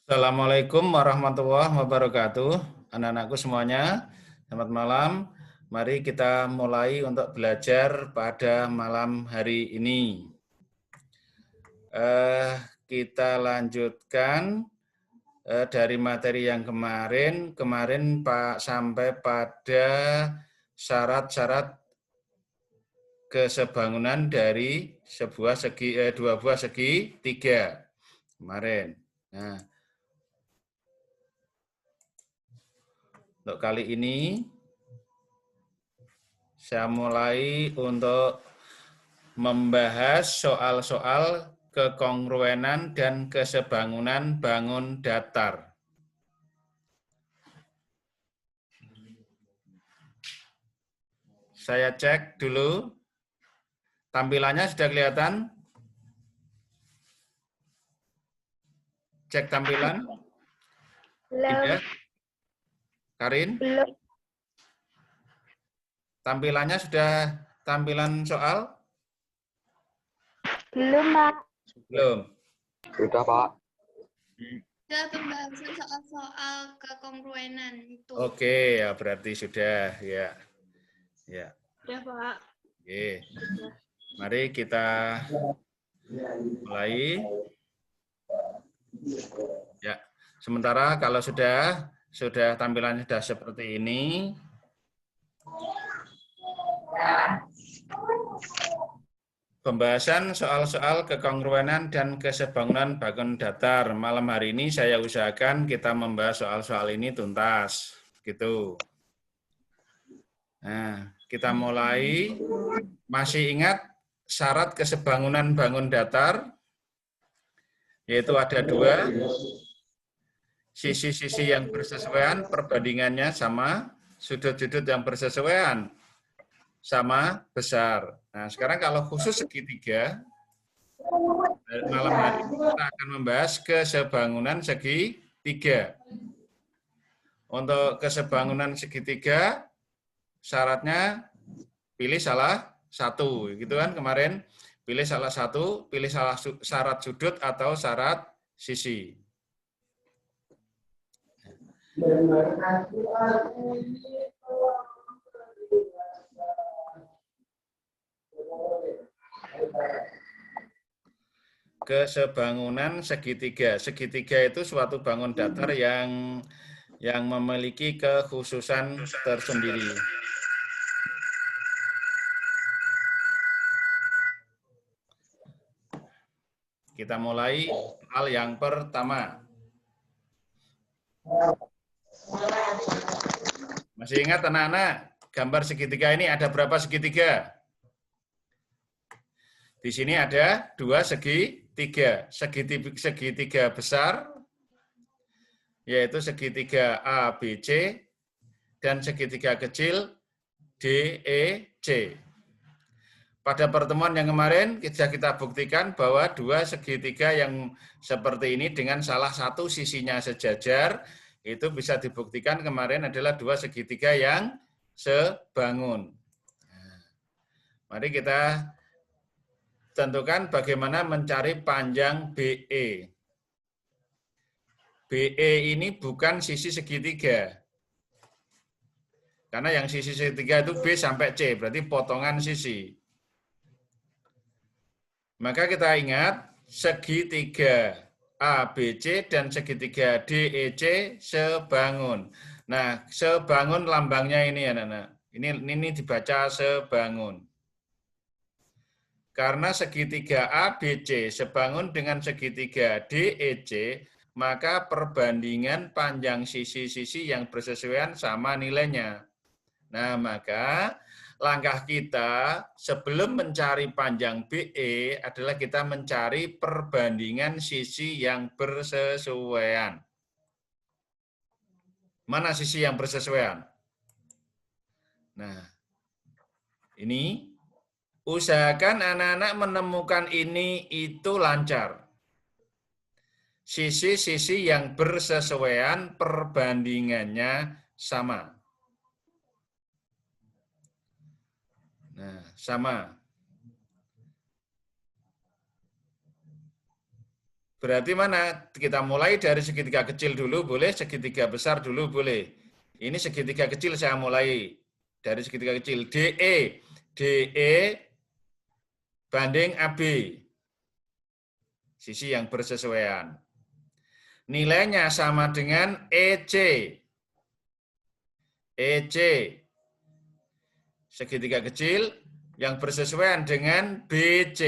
Assalamualaikum warahmatullahi wabarakatuh. Anak-anakku semuanya, selamat malam. Mari kita mulai untuk belajar pada malam hari ini. Kita lanjutkan dari materi yang kemarin. Kemarin Pak sampai pada syarat-syarat kesebangunan dari dua buah segitiga kemarin. Nah, untuk kali ini saya mulai untuk membahas soal-soal kekongruenan dan kesebangunan bangun datar. Saya cek dulu. Tampilannya sudah kelihatan? Cek tampilan? Tidak? Karin? Belum. Tampilannya sudah tampilan soal? Belum, Pak. Belum. Sudah, Pak. Sudah pembahasan soal-soal kekongruenan itu. Oke, ya berarti sudah ya. Ya. Sudah, Pak. Oke. Mari kita mulai. Ya. Sementara kalau sudah tampilannya sudah seperti ini. Pembahasan soal-soal kekongruenan dan kesebangunan bangun datar. Malam hari ini saya usahakan kita membahas soal-soal ini tuntas. Gitu. Nah, kita mulai. Masih ingat syarat kesebangunan bangun datar? Yaitu ada dua. Sisi-sisi yang bersesuaian, perbandingannya sama. Sudut-sudut yang bersesuaian, sama besar. Nah, sekarang kalau khusus segitiga, malam hari ini kita akan membahas kesebangunan segitiga. Untuk kesebangunan segitiga, syaratnya pilih salah satu, gitu kan kemarin. Pilih salah satu, pilih syarat sudut atau syarat sisi. Kesebangunan segitiga. Segitiga itu suatu bangun datar yang memiliki kekhususan tersendiri. Kita mulai hal yang pertama. Masih ingat anak-anak, gambar segitiga ini ada berapa segitiga? Di sini ada dua segitiga. Segitiga besar, yaitu segitiga ABC, dan segitiga kecil DEC. Pada pertemuan yang kemarin, kita buktikan bahwa dua segitiga yang seperti ini dengan salah satu sisinya sejajar, itu bisa dibuktikan kemarin adalah dua segitiga yang sebangun. Mari kita tentukan bagaimana mencari panjang BE. BE ini bukan sisi segitiga. Karena yang sisi segitiga itu B sampai C, berarti potongan sisi. Maka kita ingat segitiga ABC dan segitiga DEC sebangun. Nah, sebangun lambangnya ini anak-anak. Ini dibaca sebangun. Karena segitiga ABC sebangun dengan segitiga DEC, maka perbandingan panjang sisi-sisi yang bersesuaian sama nilainya. Nah, maka langkah kita sebelum mencari panjang BE adalah kita mencari perbandingan sisi yang bersesuaian. Mana sisi yang bersesuaian? Nah, ini usahakan anak-anak menemukan ini itu lancar. Sisi-sisi yang bersesuaian perbandingannya sama. Nah, sama. Berarti mana? Kita mulai dari segitiga kecil dulu boleh, segitiga besar dulu boleh. Ini segitiga kecil saya mulai dari segitiga kecil. DE. DE banding AB. Sisi yang bersesuaian. Nilainya sama dengan EC. EC. Segitiga kecil yang bersesuaian dengan BC.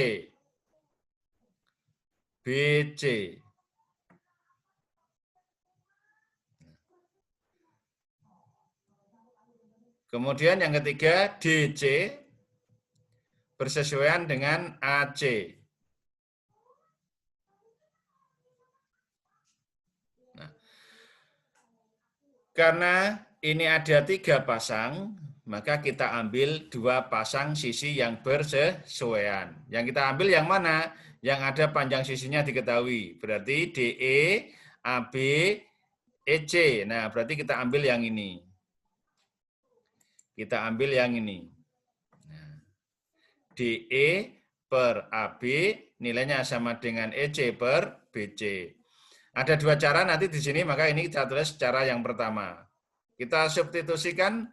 BC. Kemudian yang ketiga DC bersesuaian dengan AC. Nah, karena ini ada 3 pasang, maka kita ambil 2 pasang sisi yang bersesuaian. Yang kita ambil yang mana? Yang ada panjang sisinya diketahui. Berarti DE, AB, EC. Nah, berarti kita ambil yang ini. Kita ambil yang ini. Nah, DE per AB nilainya sama dengan EC per BC. Ada 2 cara nanti di sini, maka ini kita tulis cara yang pertama. Kita substitusikan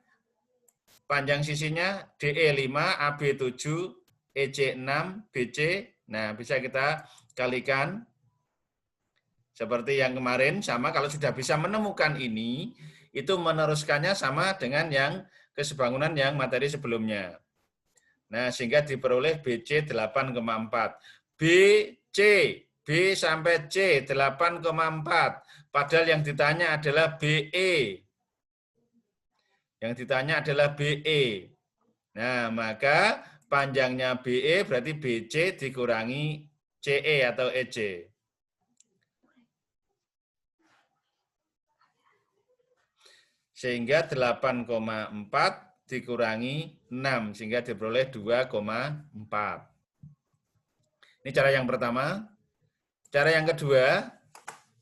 panjang sisinya DE 5, AB 7, EC 6, BC. Nah, bisa kita kalikan seperti yang kemarin, sama kalau sudah bisa menemukan ini, itu meneruskannya sama dengan yang kesebangunan yang materi sebelumnya. Nah, sehingga diperoleh BC 8,4. BC, B sampai C 8,4. Padahal yang ditanya adalah BE. Yang ditanya adalah BE. Nah, maka panjangnya BE berarti BC dikurangi CE atau EC. Sehingga 8,4 dikurangi 6, sehingga diperoleh 2,4. Ini cara yang pertama. Cara yang kedua,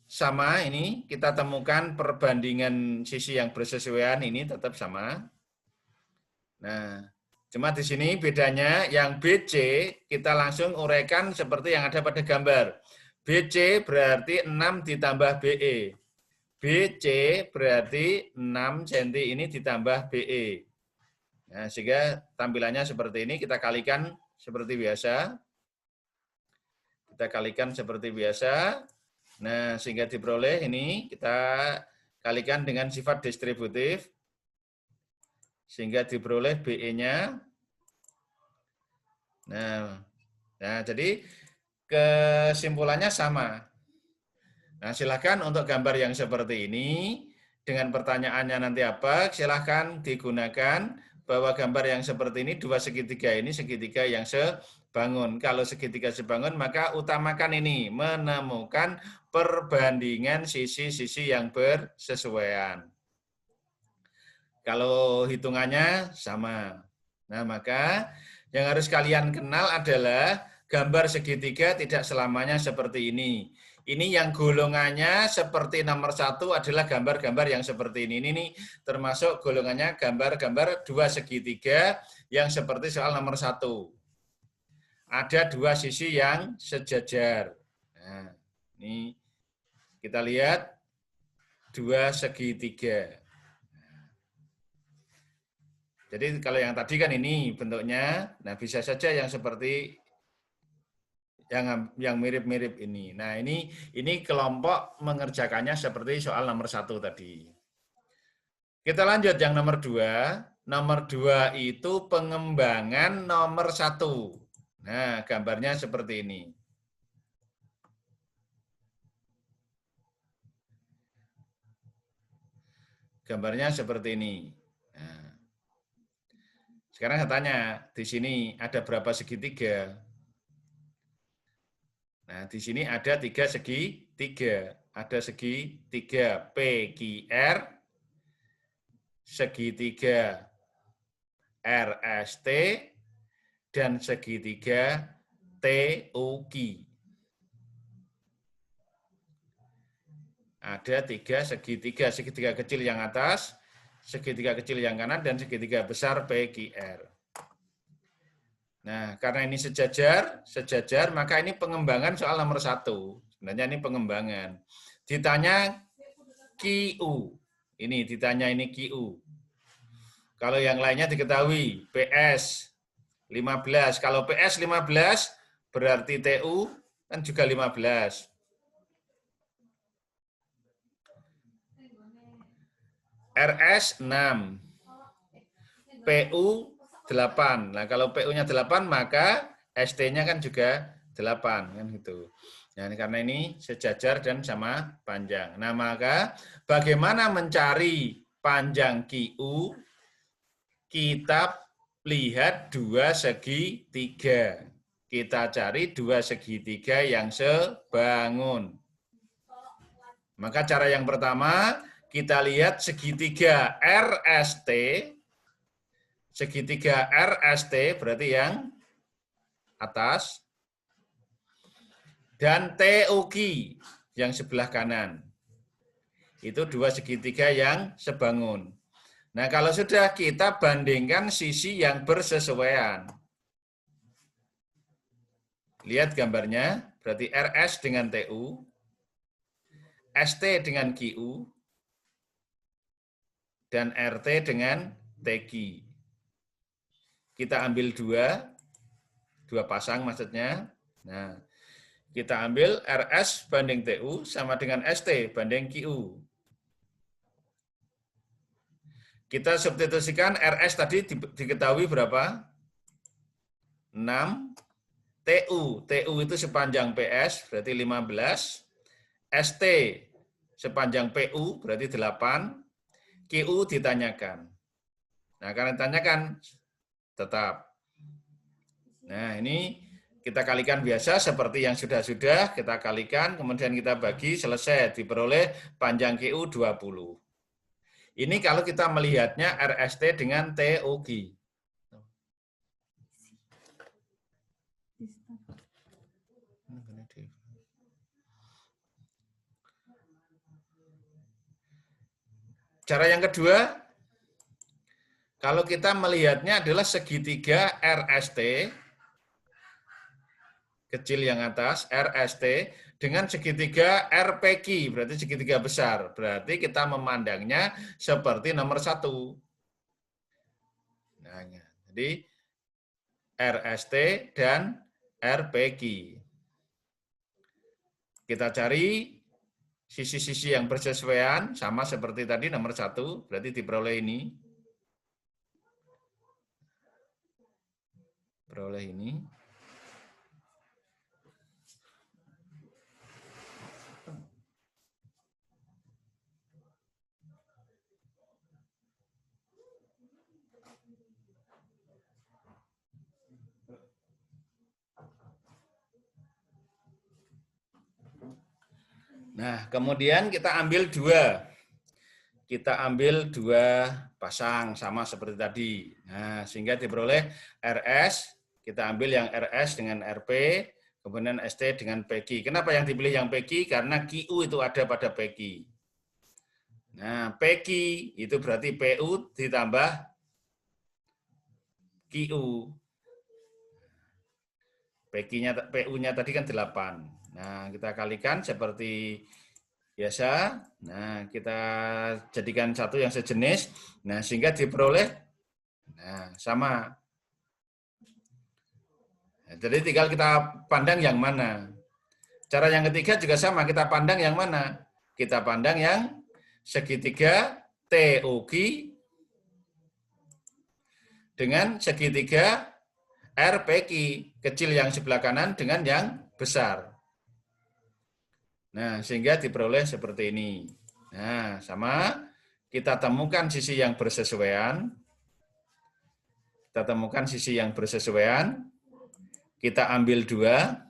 sama ini, kita temukan perbandingan sisi yang bersesuaian ini tetap sama. Nah, cuma di sini bedanya yang BC, kita langsung uraikan seperti yang ada pada gambar. BC berarti 6 ditambah BE. BC berarti 6 cm ini ditambah BE. Nah, sehingga tampilannya seperti ini, kita kalikan seperti biasa. Kita kalikan seperti biasa. Nah, sehingga diperoleh ini, kita kalikan dengan sifat distributif. Sehingga diperoleh BE-nya. Nah, jadi kesimpulannya sama. Nah, silakan untuk gambar yang seperti ini, dengan pertanyaannya nanti apa, silakan digunakan bahwa gambar yang seperti ini, 2 segitiga ini segitiga yang sebangun. Kalau segitiga sebangun, maka utamakan ini, menemukan perbandingan sisi-sisi yang bersesuaian. Kalau hitungannya sama. Nah, maka yang harus kalian kenal adalah gambar segitiga tidak selamanya seperti ini. Ini yang golongannya seperti nomor 1 adalah gambar-gambar yang seperti ini. Ini termasuk golongannya gambar-gambar 2 segitiga yang seperti soal nomor 1. Ada 2 sisi yang sejajar. Nah, ini kita lihat 2 segitiga. Jadi kalau yang tadi kan ini bentuknya, nah bisa saja yang seperti yang mirip-mirip ini. Nah, ini kelompok mengerjakannya seperti soal nomor 1 tadi. Kita lanjut yang nomor 2. Nomor 2 itu pengembangan nomor 1. Nah, gambarnya seperti ini. Gambarnya seperti ini. Nah, sekarang saya tanya, di sini ada berapa segitiga? Nah, di sini ada 3 segitiga. Ada segitiga PQR, segitiga RST, dan segitiga TUQ. Ada 3 segitiga, segitiga kecil yang atas, segitiga kecil yang kanan, dan segitiga besar PQR. Nah, karena ini sejajar, maka ini pengembangan soal nomor 1. Sebenarnya ini pengembangan. Ditanya QU. Ini ditanya ini QU. Kalau yang lainnya diketahui PS 15. Kalau PS 15 berarti TU kan juga 15. RS 6. PU 8. Nah, kalau PU-nya 8 maka ST-nya kan juga 8 kan gitu. Nah, karena ini sejajar dan sama panjang. Nah, maka bagaimana mencari panjang QU? Kita lihat dua segitiga. Kita cari dua segitiga yang sebangun. Maka cara yang pertama, kita lihat segitiga RST. Segitiga RST berarti yang atas. Dan TOQ yang sebelah kanan. Itu dua segitiga yang sebangun. Nah, kalau sudah kita bandingkan sisi yang bersesuaian. Lihat gambarnya, berarti RS dengan TU, ST dengan QU, dan RT dengan TQ. Kita ambil dua pasang maksudnya. Nah, kita ambil RS banding TU sama dengan ST banding QU. Kita substitusikan RS tadi diketahui berapa? 6. TU itu sepanjang PS berarti 15. ST sepanjang PU berarti 8. QU ditanyakan. Nah, karena ditanyakan tetap. Nah, ini kita kalikan biasa seperti yang sudah-sudah, kita kalikan, kemudian kita bagi, selesai, diperoleh panjang QU 20. Ini kalau kita melihatnya RST dengan TOQ. Cara yang kedua, kalau kita melihatnya adalah segitiga RST, kecil yang atas, RST, dengan segitiga RPQ, berarti segitiga besar. Berarti kita memandangnya seperti nomor 1. Nah, jadi RST dan RPQ. Kita cari sisi-sisi yang bersesuaian, sama seperti tadi nomor 1, berarti diperoleh ini. Peroleh ini. Nah, kemudian kita ambil dua. Kita ambil dua pasang sama seperti tadi. Nah, sehingga diperoleh RS, kita ambil yang RS dengan RP, kemudian ST dengan PQ. Kenapa yang dipilih yang PQ? Karena QU itu ada pada PQ. Nah, PQ itu berarti PU ditambah QU. PU-nya tadi kan 8. Nah, kita kalikan seperti biasa. Nah, kita jadikan satu yang sejenis. Nah, sehingga diperoleh sama. Nah, jadi tinggal kita pandang yang mana. Cara yang ketiga juga sama, kita pandang yang mana? Kita pandang yang segitiga TOQ dengan segitiga RPQ, kecil yang sebelah kanan dengan yang besar. Nah, sehingga diperoleh seperti ini. Nah, sama, kita temukan sisi yang bersesuaian. Kita temukan sisi yang bersesuaian. Kita ambil dua.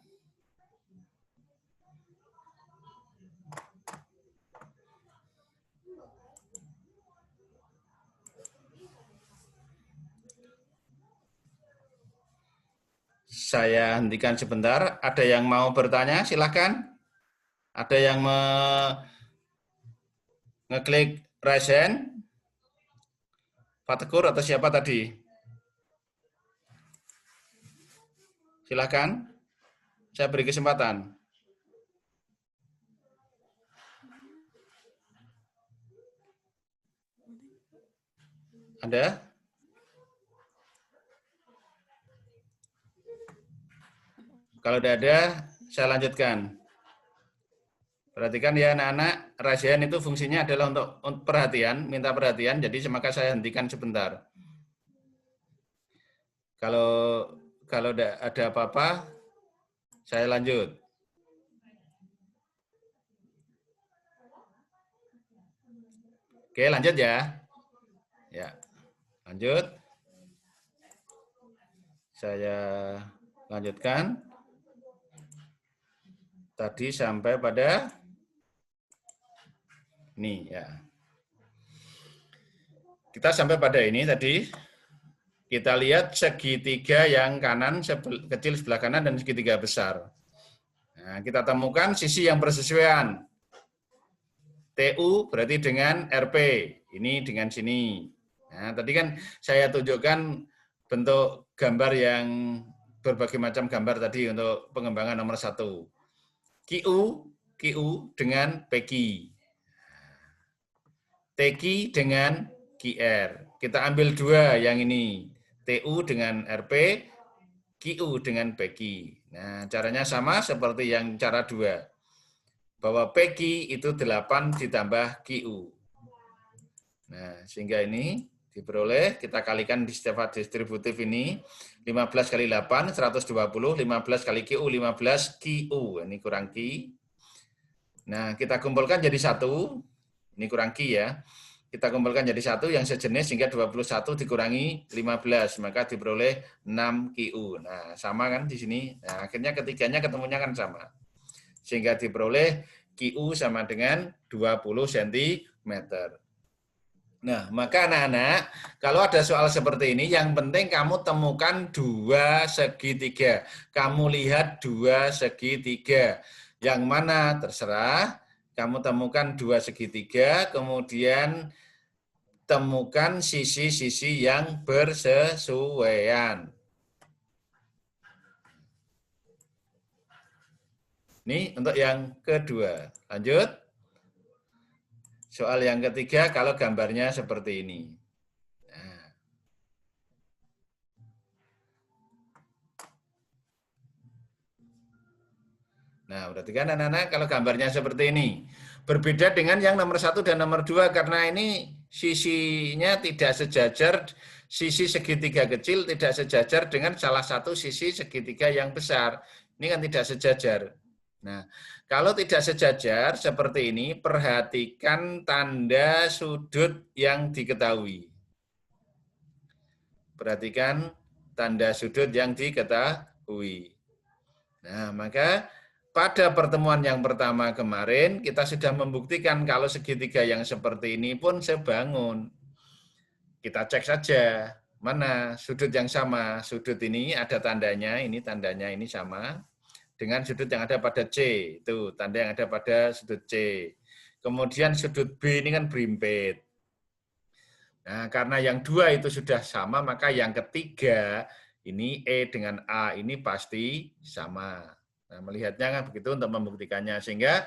Saya hentikan sebentar. Ada yang mau bertanya? Silakan. Ada yang ngeklik raise hand? Pak Tegur atau siapa tadi? Silakan. Saya beri kesempatan. Ada? Kalau tidak ada, saya lanjutkan. Perhatikan ya anak-anak, rasian itu fungsinya adalah untuk perhatian, minta perhatian, jadi maka saya hentikan sebentar. Kalau tidak ada apa-apa, saya lanjut. Oke, lanjut ya. Ya, lanjut. Saya lanjutkan. Tadi sampai pada ini ya. Kita sampai pada ini tadi. Kita lihat segitiga yang kanan kecil sebelah kanan dan segitiga besar. Nah, kita temukan sisi yang bersesuaian. TU berarti dengan RP. Ini dengan sini. Nah, tadi kan saya tunjukkan bentuk gambar yang berbagai macam gambar tadi untuk pengembangan nomor 1. QU dengan PQ. TQ dengan QR. Kita ambil dua yang ini. TU dengan RP, QU dengan PQ. Nah, caranya sama seperti yang cara 2. Bahwa PQ itu 8 ditambah QU. Nah, sehingga ini diperoleh, kita kalikan di sifat distributif ini, 15 kali 8, 120, 15 kali QU, 15 QU. Ini kurang Q. Nah, kita kumpulkan jadi 1, ini kurang Q ya. Kita kumpulkan jadi 1 yang sejenis sehingga 21 dikurangi 15, maka diperoleh 6 QU. Nah, sama kan di sini. Nah, akhirnya ketiganya ketemunya kan sama. Sehingga diperoleh QU sama dengan 20 cm. Nah, maka anak-anak, kalau ada soal seperti ini, yang penting kamu temukan dua segitiga. Kamu lihat dua segitiga. Yang mana terserah, kamu temukan dua segitiga, kemudian temukan sisi-sisi yang bersesuaian. Ini untuk yang kedua. Lanjut. Soal yang ketiga, kalau gambarnya seperti ini. Nah, berarti kan anak-anak kalau gambarnya seperti ini. Berbeda dengan yang nomor 1 dan nomor 2, karena ini sisinya tidak sejajar, sisi segitiga kecil tidak sejajar dengan salah satu sisi segitiga yang besar. Ini kan tidak sejajar. Nah, kalau tidak sejajar seperti ini, perhatikan tanda sudut yang diketahui. Perhatikan tanda sudut yang diketahui. Nah, maka pada pertemuan yang pertama kemarin, kita sudah membuktikan kalau segitiga yang seperti ini pun sebangun. Kita cek saja, mana sudut yang sama. Sudut ini ada tandanya ini sama. Dengan sudut yang ada pada C, itu tanda yang ada pada sudut C. Kemudian sudut B ini kan berimpit. Nah, karena yang dua itu sudah sama, maka yang ketiga, ini E dengan A ini pasti sama. Nah, melihatnya kan begitu untuk membuktikannya. Sehingga,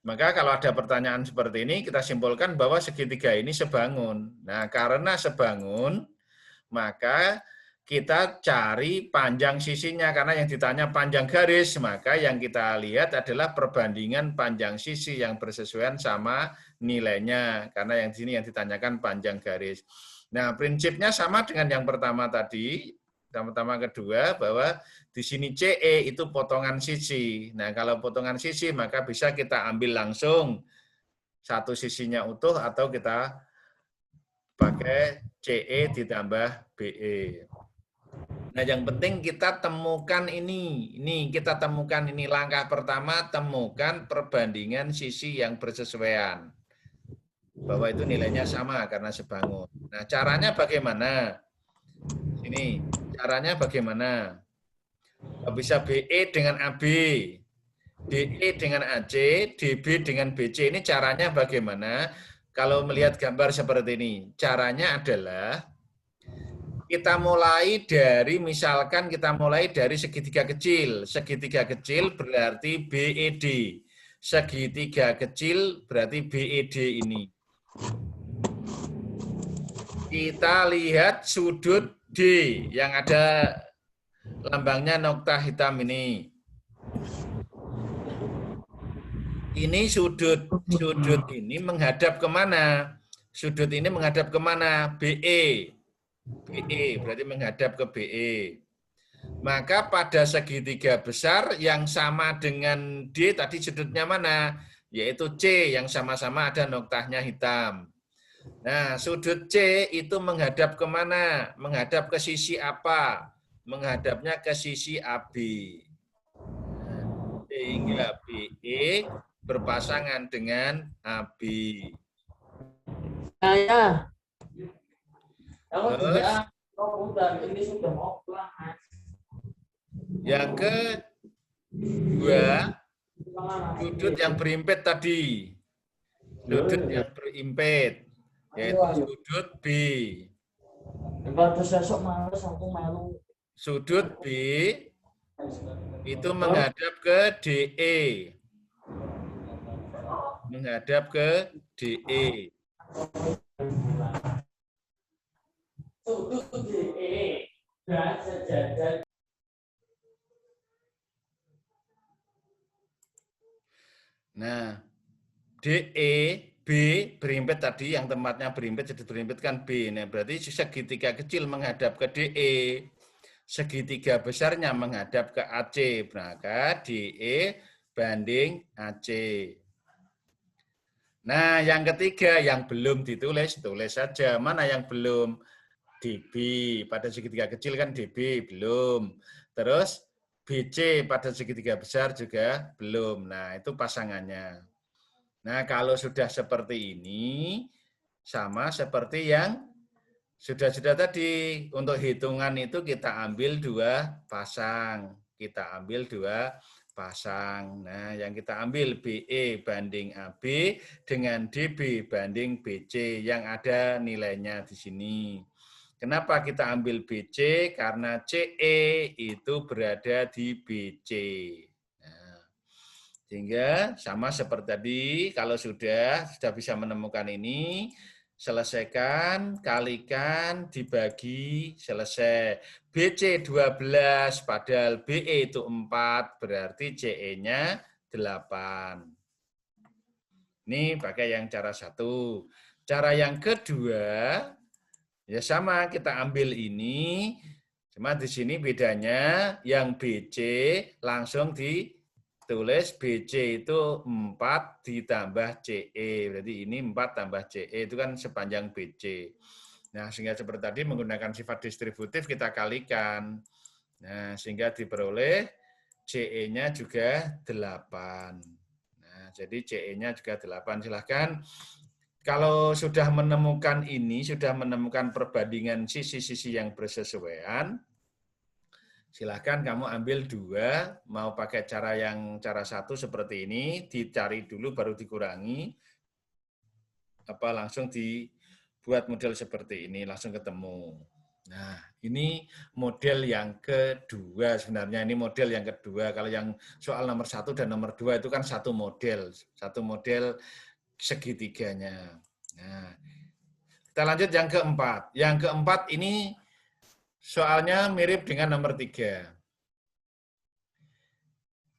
maka kalau ada pertanyaan seperti ini, kita simpulkan bahwa segitiga ini sebangun. Nah, karena sebangun, maka kita cari panjang sisinya. Karena yang ditanya panjang garis, maka yang kita lihat adalah perbandingan panjang sisi yang bersesuaian sama nilainya. Karena yang di sini yang ditanyakan panjang garis. Nah, prinsipnya sama dengan yang pertama tadi, pertama kedua, bahwa di sini CE itu potongan sisi. Nah, kalau potongan sisi, maka bisa kita ambil langsung satu sisinya utuh atau kita pakai CE ditambah BE. Nah, yang penting kita temukan ini. Ini kita temukan ini langkah pertama, temukan perbandingan sisi yang bersesuaian. Bahwa itu nilainya sama karena sebangun. Nah, caranya bagaimana? Ini caranya bagaimana? Bisa BE dengan AB, DE dengan AC, DB dengan BC. Ini caranya bagaimana? Kalau melihat gambar seperti ini, caranya adalah kita mulai dari, misalkan kita mulai dari segitiga kecil. Segitiga kecil berarti BED. Segitiga kecil berarti BED ini. Kita lihat sudut D yang ada lambangnya nokta hitam ini. Ini sudut ini menghadap kemana? Sudut ini menghadap kemana? BE. BE berarti menghadap ke BE. Maka pada segitiga besar yang sama dengan D tadi sudutnya mana? Yaitu C yang sama-sama ada noktanya hitam. Nah, sudut C itu menghadap kemana? Menghadap ke sisi apa? Menghadapnya ke sisi AB. Sehingga BE berpasangan dengan AB. Saya. Terus, yang kedua, sudut yang berimpit tadi. Sudut yang berimpit, yaitu sudut B. Sudut B itu menghadap ke DE. Menghadap ke DE. Sudut DE dan sejajar. Nah, DE, B berimpit tadi yang tempatnya berimpit jadi berimpit kan B. Nah, berarti segitiga kecil menghadap ke DE. Segitiga besarnya menghadap ke AC. Maka DE banding AC. Nah, yang ketiga yang belum ditulis, tulis saja. Mana yang belum? DB. Pada segitiga kecil kan DB, belum. Terus BC pada segitiga besar juga belum. Nah, itu pasangannya. Nah, kalau sudah seperti ini, sama seperti yang sudah tadi. Untuk hitungan itu kita ambil 2 pasang. Kita ambil 2 pasang. Nah, yang kita ambil BE banding AB dengan DB banding BC yang ada nilainya di sini. Kenapa kita ambil BC? Karena CE itu berada di BC. Nah, sehingga sama seperti tadi, kalau sudah bisa menemukan ini, selesaikan, kalikan, dibagi, selesai. BC 12, padahal BE itu 4, berarti CE-nya 8. Ini pakai yang cara satu. Cara yang kedua, ya sama, kita ambil ini, cuma di sini bedanya yang BC langsung ditulis BC itu 4 ditambah CE. Berarti ini 4 tambah CE itu kan sepanjang BC. Nah, sehingga seperti tadi menggunakan sifat distributif kita kalikan. Nah, sehingga diperoleh CE-nya juga 8. Nah, jadi CE-nya juga 8. Silahkan. Kalau sudah menemukan ini, sudah menemukan perbandingan sisi-sisi yang bersesuaian, silahkan kamu ambil 2, mau pakai cara satu seperti ini, dicari dulu baru dikurangi, apa langsung dibuat model seperti ini, langsung ketemu. Nah, ini model yang kedua sebenarnya, ini model yang kedua. Kalau yang soal nomor 1 dan nomor 2 itu kan satu model segitiganya. Nah, kita lanjut yang keempat. Yang keempat ini soalnya mirip dengan nomor 3.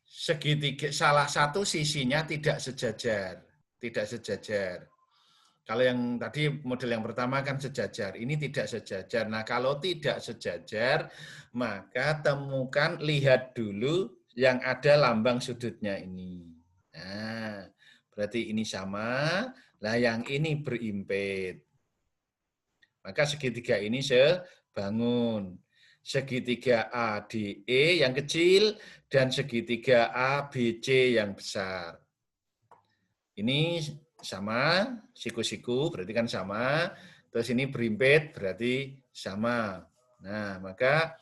Segitiga, salah satu sisinya tidak sejajar. Tidak sejajar. Kalau yang tadi model yang pertama kan sejajar, ini tidak sejajar. Nah, kalau tidak sejajar, maka temukan, lihat dulu yang ada lambang sudutnya ini. Nah, berarti ini sama. Nah, yang ini berimpit. Maka segitiga ini sebangun. Segitiga ADE yang kecil dan segitiga ABC yang besar. Ini sama, siku-siku berarti kan sama. Terus ini berimpit berarti sama. Nah, maka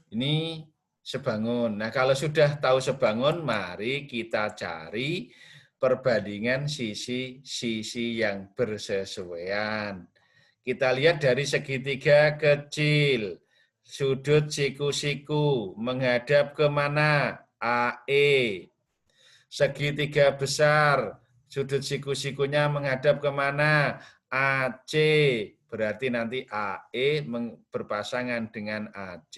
ini sebangun. Nah, kalau sudah tahu sebangun, mari kita cari perbandingan sisi-sisi yang bersesuaian. Kita lihat dari segitiga kecil, sudut siku-siku menghadap ke mana? AE. Segitiga besar, sudut siku-sikunya menghadap ke mana? AC. Berarti nanti AE berpasangan dengan AC.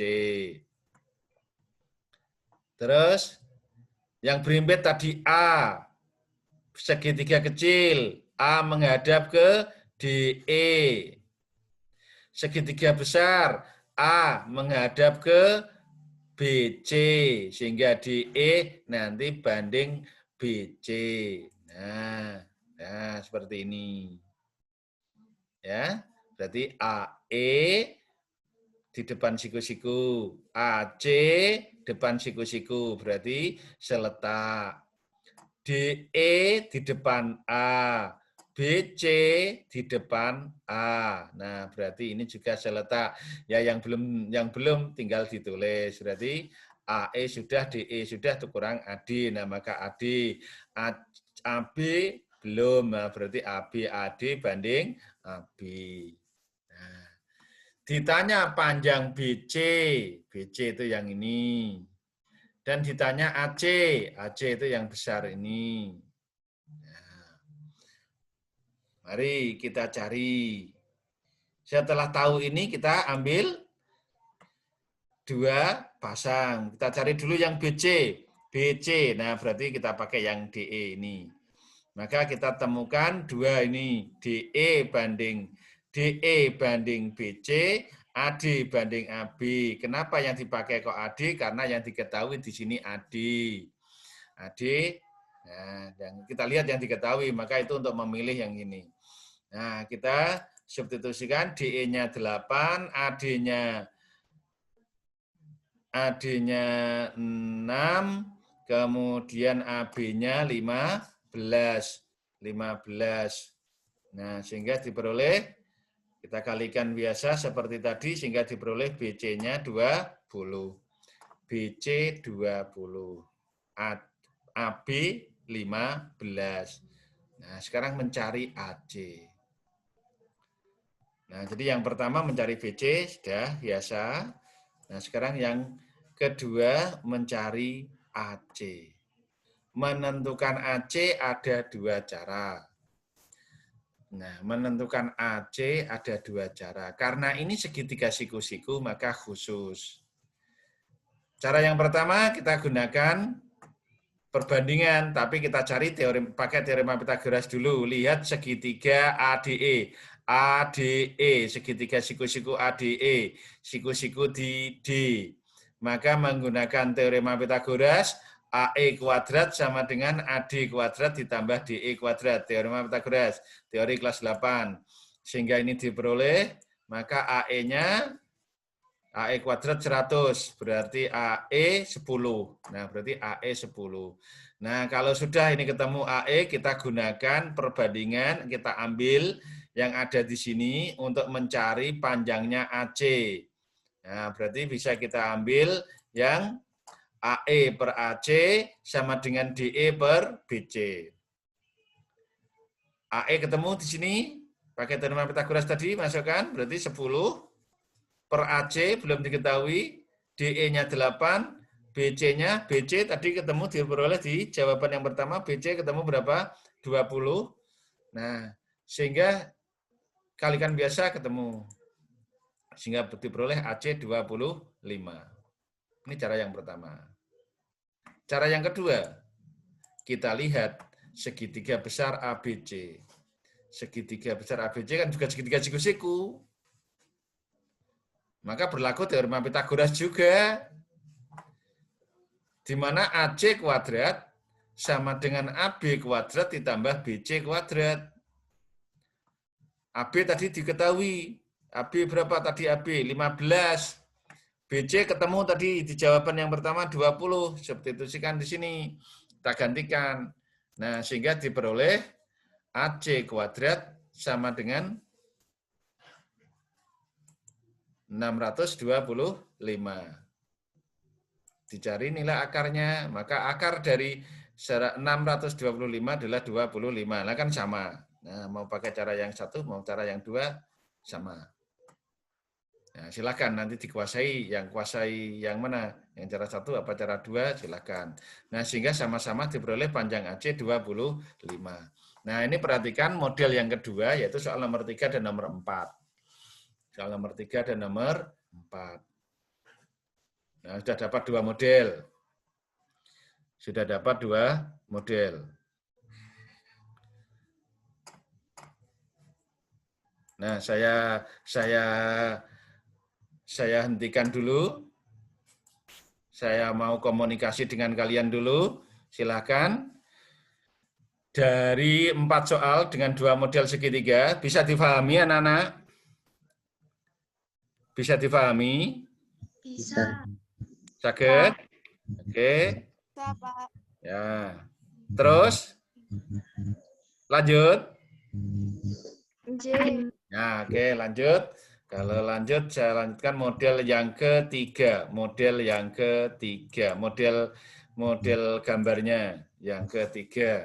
Terus yang berimpit tadi A. Segitiga kecil. A menghadap ke DE. Segitiga besar. A menghadap ke BC. Sehingga DE nanti banding BC. Nah, seperti ini. Ya, berarti AE di depan siku-siku. AC depan siku-siku. Berarti seletak. DE di depan A, BC di depan A. Nah, berarti ini juga seletak. Ya, yang belum tinggal ditulis. Berarti AE sudah, DE sudah, itu kurang AD. Nah, maka AD. AB belum. Nah, berarti AB, AD banding AB. Nah, ditanya panjang BC. BC itu yang ini. Dan ditanya AC, AC itu yang besar ini. Nah, mari kita cari. Setelah tahu ini kita ambil 2 pasang. Kita cari dulu yang BC. BC, nah berarti kita pakai yang DE ini. Maka kita temukan 2 ini. DE banding BC, AD banding AB. Kenapa yang dipakai kok AD? Karena yang diketahui di sini AD. AD, nah, yang kita lihat yang diketahui, maka itu untuk memilih yang ini. Nah, kita substitusikan DE-nya 8, AD-nya 6, kemudian AB-nya 15. Nah, sehingga diperoleh, kita kalikan biasa seperti tadi, sehingga diperoleh BC-nya 20. BC 20. AB 15. Nah, sekarang mencari AC. Nah, jadi yang pertama mencari BC, sudah biasa. Nah, sekarang yang kedua mencari AC. Menentukan AC ada 2 cara. Nah, menentukan AC ada 2 cara. Karena ini segitiga siku-siku, maka khusus. Cara yang pertama kita gunakan perbandingan, tapi kita cari pakai teorema Pythagoras dulu. Lihat segitiga ADE. ADE, segitiga siku-siku ADE. Siku-siku di D. Maka menggunakan teorema Pythagoras, AE kuadrat sama dengan AD kuadrat ditambah DE kuadrat. Teorema Pythagoras, teori kelas 8. Sehingga ini diperoleh, maka AE-nya AE kuadrat 100, berarti AE 10. Nah, berarti AE 10. Nah, kalau sudah ini ketemu AE, kita gunakan perbandingan, kita ambil yang ada di sini untuk mencari panjangnya AC. Nah, berarti bisa kita ambil yang AE per AC sama dengan DE per BC. AE ketemu di sini, pakai teorema Pythagoras tadi, masukkan, berarti 10 per AC belum diketahui, DE-nya 8, BC tadi ketemu diperoleh di jawaban yang pertama, BC ketemu berapa? 20. Nah, sehingga kalikan biasa ketemu. Sehingga diperoleh AC 25. Ini cara yang pertama. Cara yang kedua, kita lihat segitiga besar ABC. Segitiga besar ABC kan juga segitiga siku-siku. Maka berlaku teorema Pythagoras juga. Di mana AC kuadrat sama dengan AB kuadrat ditambah BC kuadrat. AB tadi diketahui. AB berapa tadi AB? 15. BC ketemu tadi di jawaban yang pertama 20. Substitusikan di sini. Kita gantikan. Nah, sehingga diperoleh AC kuadrat sama dengan 625. Dicari nilai akarnya, maka akar dari 625 adalah 25. Nah, kan sama. Nah, mau pakai cara yang satu, mau cara yang dua, sama. Nah, silakan nanti dikuasai, yang kuasai yang mana? Yang cara satu apa cara dua, silakan. Nah, sehingga sama-sama diperoleh panjang AC 25. Nah, ini perhatikan model yang kedua, yaitu soal nomor 3 dan nomor 4. Soal nomor 3 dan nomor 4. Nah, sudah dapat 2 model. Sudah dapat 2 model. Nah, saya hentikan dulu. Saya mau komunikasi dengan kalian dulu. Silakan. Dari 4 soal dengan 2 model segitiga, bisa difahami anak-anak? Bisa difahami? Bisa. Sakit? Oke. Bisa, Pak. Ya. Terus? Lanjut? J. Nah, oke, lanjut. Kalau lanjut, saya lanjutkan model yang ketiga. Model yang ketiga. Model gambarnya yang ketiga.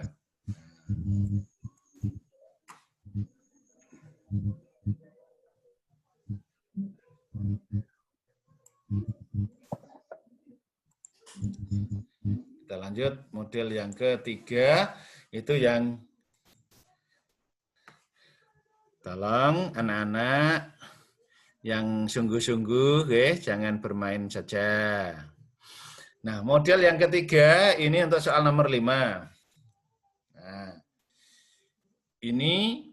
Kita lanjut, model yang ketiga, itu yang tolong anak-anak yang sungguh-sungguh, jangan bermain saja. Nah, model yang ketiga ini untuk soal nomor 5. Nah, ini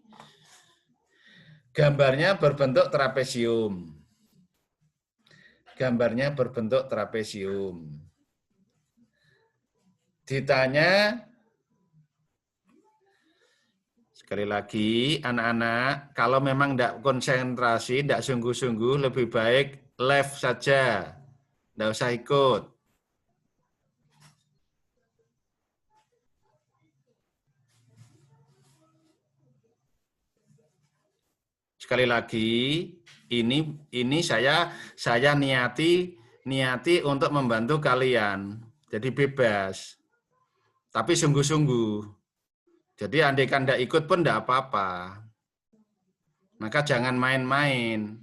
gambarnya berbentuk trapesium. Gambarnya berbentuk trapesium. Ditanya, sekali lagi, anak-anak, kalau memang tidak konsentrasi, tidak sungguh-sungguh, lebih baik left saja. Tidak usah ikut. Sekali lagi, ini saya niati untuk membantu kalian. Jadi bebas. Tapi sungguh-sungguh. Jadi andaikan tidak ikut pun tidak apa-apa. Maka jangan main-main.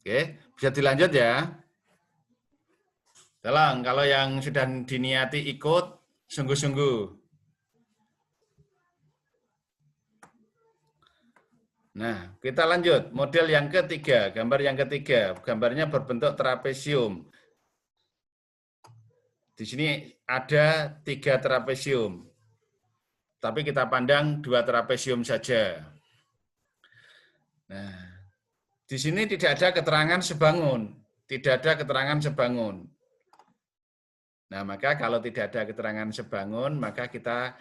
Oke, bisa dilanjut ya. Tolong, kalau yang sudah diniati ikut, sungguh-sungguh. Nah, kita lanjut. Model yang ketiga, gambar yang ketiga. Gambarnya berbentuk trapesium. Di sini ada 3 trapesium. Tapi kita pandang 2 trapesium saja. Nah, di sini tidak ada keterangan sebangun. Tidak ada keterangan sebangun. Nah, maka kalau tidak ada keterangan sebangun, maka kita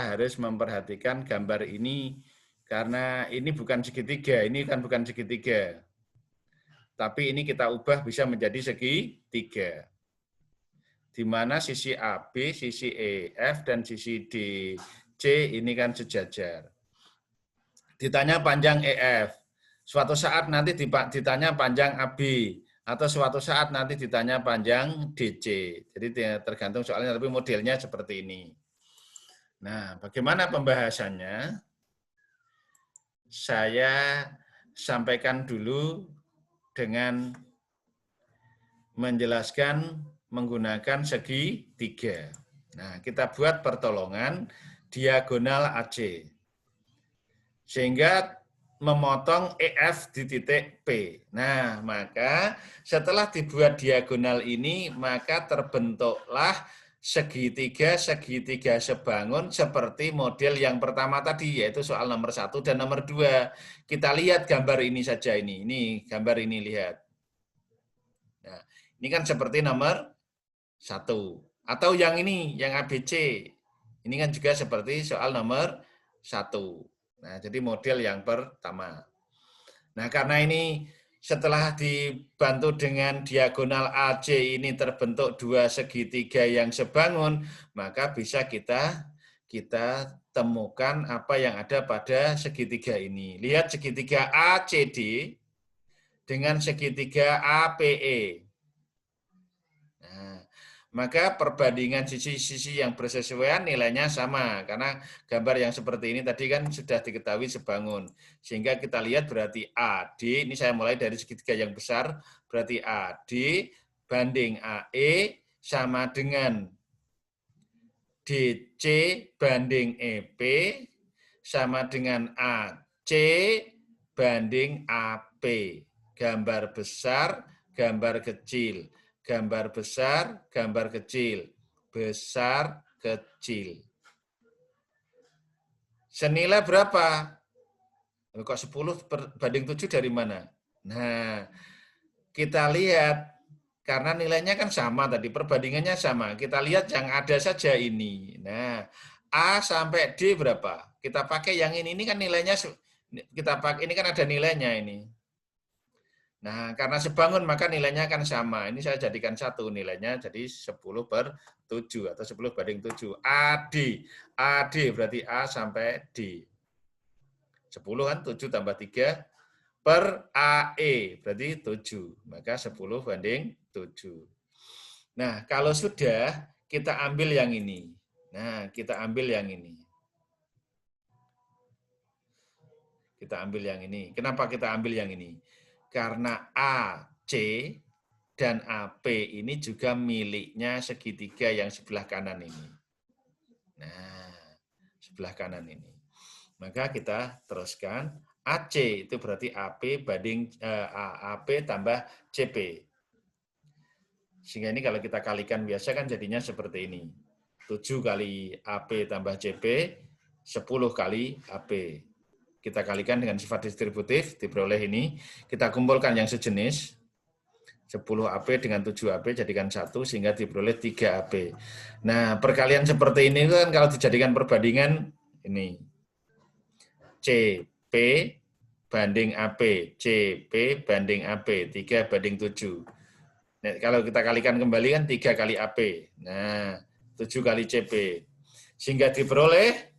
harus memperhatikan gambar ini, karena ini bukan segitiga, ini kan bukan segitiga. Tapi ini kita ubah bisa menjadi segitiga. Di mana sisi AB, sisi EF, dan sisi DC ini kan sejajar. Ditanya panjang EF, suatu saat nanti ditanya panjang AB, atau suatu saat nanti ditanya panjang DC. Jadi tergantung soalnya, tapi modelnya seperti ini. Nah, bagaimana pembahasannya? Saya sampaikan dulu dengan menjelaskan menggunakan segitiga. Nah, kita buat pertolongan diagonal AC. Sehingga memotong EF di titik P. Nah, maka setelah dibuat diagonal ini, maka terbentuklah segitiga sebangun seperti model yang pertama tadi, yaitu soal nomor 1 dan nomor 2. Kita lihat gambar ini saja ini. Ini gambar ini, lihat. Nah, ini kan seperti nomor 1. Atau yang ini, yang ABC. Ini kan juga seperti soal nomor 1. Nah, jadi model yang pertama. Nah, karena ini setelah dibantu dengan diagonal AC ini terbentuk 2 segitiga yang sebangun, maka bisa kita temukan apa yang ada pada segitiga ini. Lihat segitiga ACD dengan segitiga APE. Maka perbandingan sisi-sisi yang bersesuaian nilainya sama, karena gambar yang seperti ini tadi kan sudah diketahui sebangun. Sehingga kita lihat berarti AD, ini saya mulai dari segitiga yang besar, berarti AD banding AE sama dengan DC banding EP sama dengan AC banding AP. Gambar besar, gambar kecil. Gambar besar, gambar kecil. Besar, kecil. Senilai berapa? Kok 10 banding 7 dari mana? Nah, kita lihat. Karena nilainya kan sama tadi, perbandingannya sama. Kita lihat yang ada saja ini. Nah, A sampai D berapa? Kita pakai yang ini kan nilainya, kita pakai ini kan ada nilainya ini. Nah, karena sebangun maka nilainya kan sama. Ini saya jadikan satu nilainya, jadi 10/7 atau 10/7. AD berarti A sampai D. 10 kan 7 tambah 3 per AE, berarti 7. Maka 10/7. Nah, kalau sudah, kita ambil yang ini. Nah, kita ambil yang ini. Kita ambil yang ini. Kenapa kita ambil yang ini? Karena AC dan AP ini juga miliknya segitiga yang sebelah kanan ini. Nah, sebelah kanan ini. Maka kita teruskan. AC itu berarti AP banding AP tambah CP. Sehingga ini kalau kita kalikan biasa kan jadinya seperti ini. 7 kali AP tambah CP, 10 kali AP. Kita kalikan dengan sifat distributif, diperoleh ini. Kita kumpulkan yang sejenis. 10 AP dengan 7 AP jadikan 1 sehingga diperoleh 3 AP. Nah, perkalian seperti ini kan kalau dijadikan perbandingan ini. CP banding AP, CP banding AP, 3/7. Nah, kalau kita kalikan kembali kan 3 kali AP. Nah, 7 kali CP. Sehingga diperoleh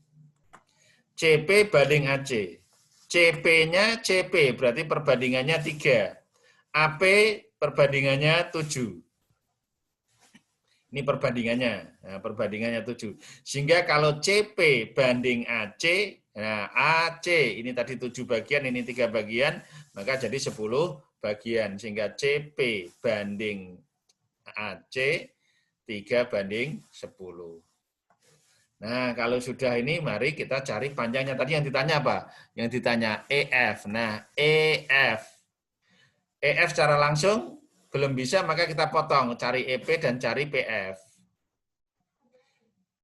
CP banding AC. CP-nya CP, berarti perbandingannya 3. AP perbandingannya 7. Ini perbandingannya. Nah, perbandingannya 7. Sehingga kalau CP banding AC, nah AC ini tadi 7 bagian, ini 3 bagian, maka jadi 10 bagian. Sehingga CP banding AC 3/10. Nah, kalau sudah ini, mari kita cari panjangnya. Tadi yang ditanya apa? Yang ditanya EF. Nah, EF. EF secara langsung belum bisa, maka kita potong. Cari EP dan cari PF.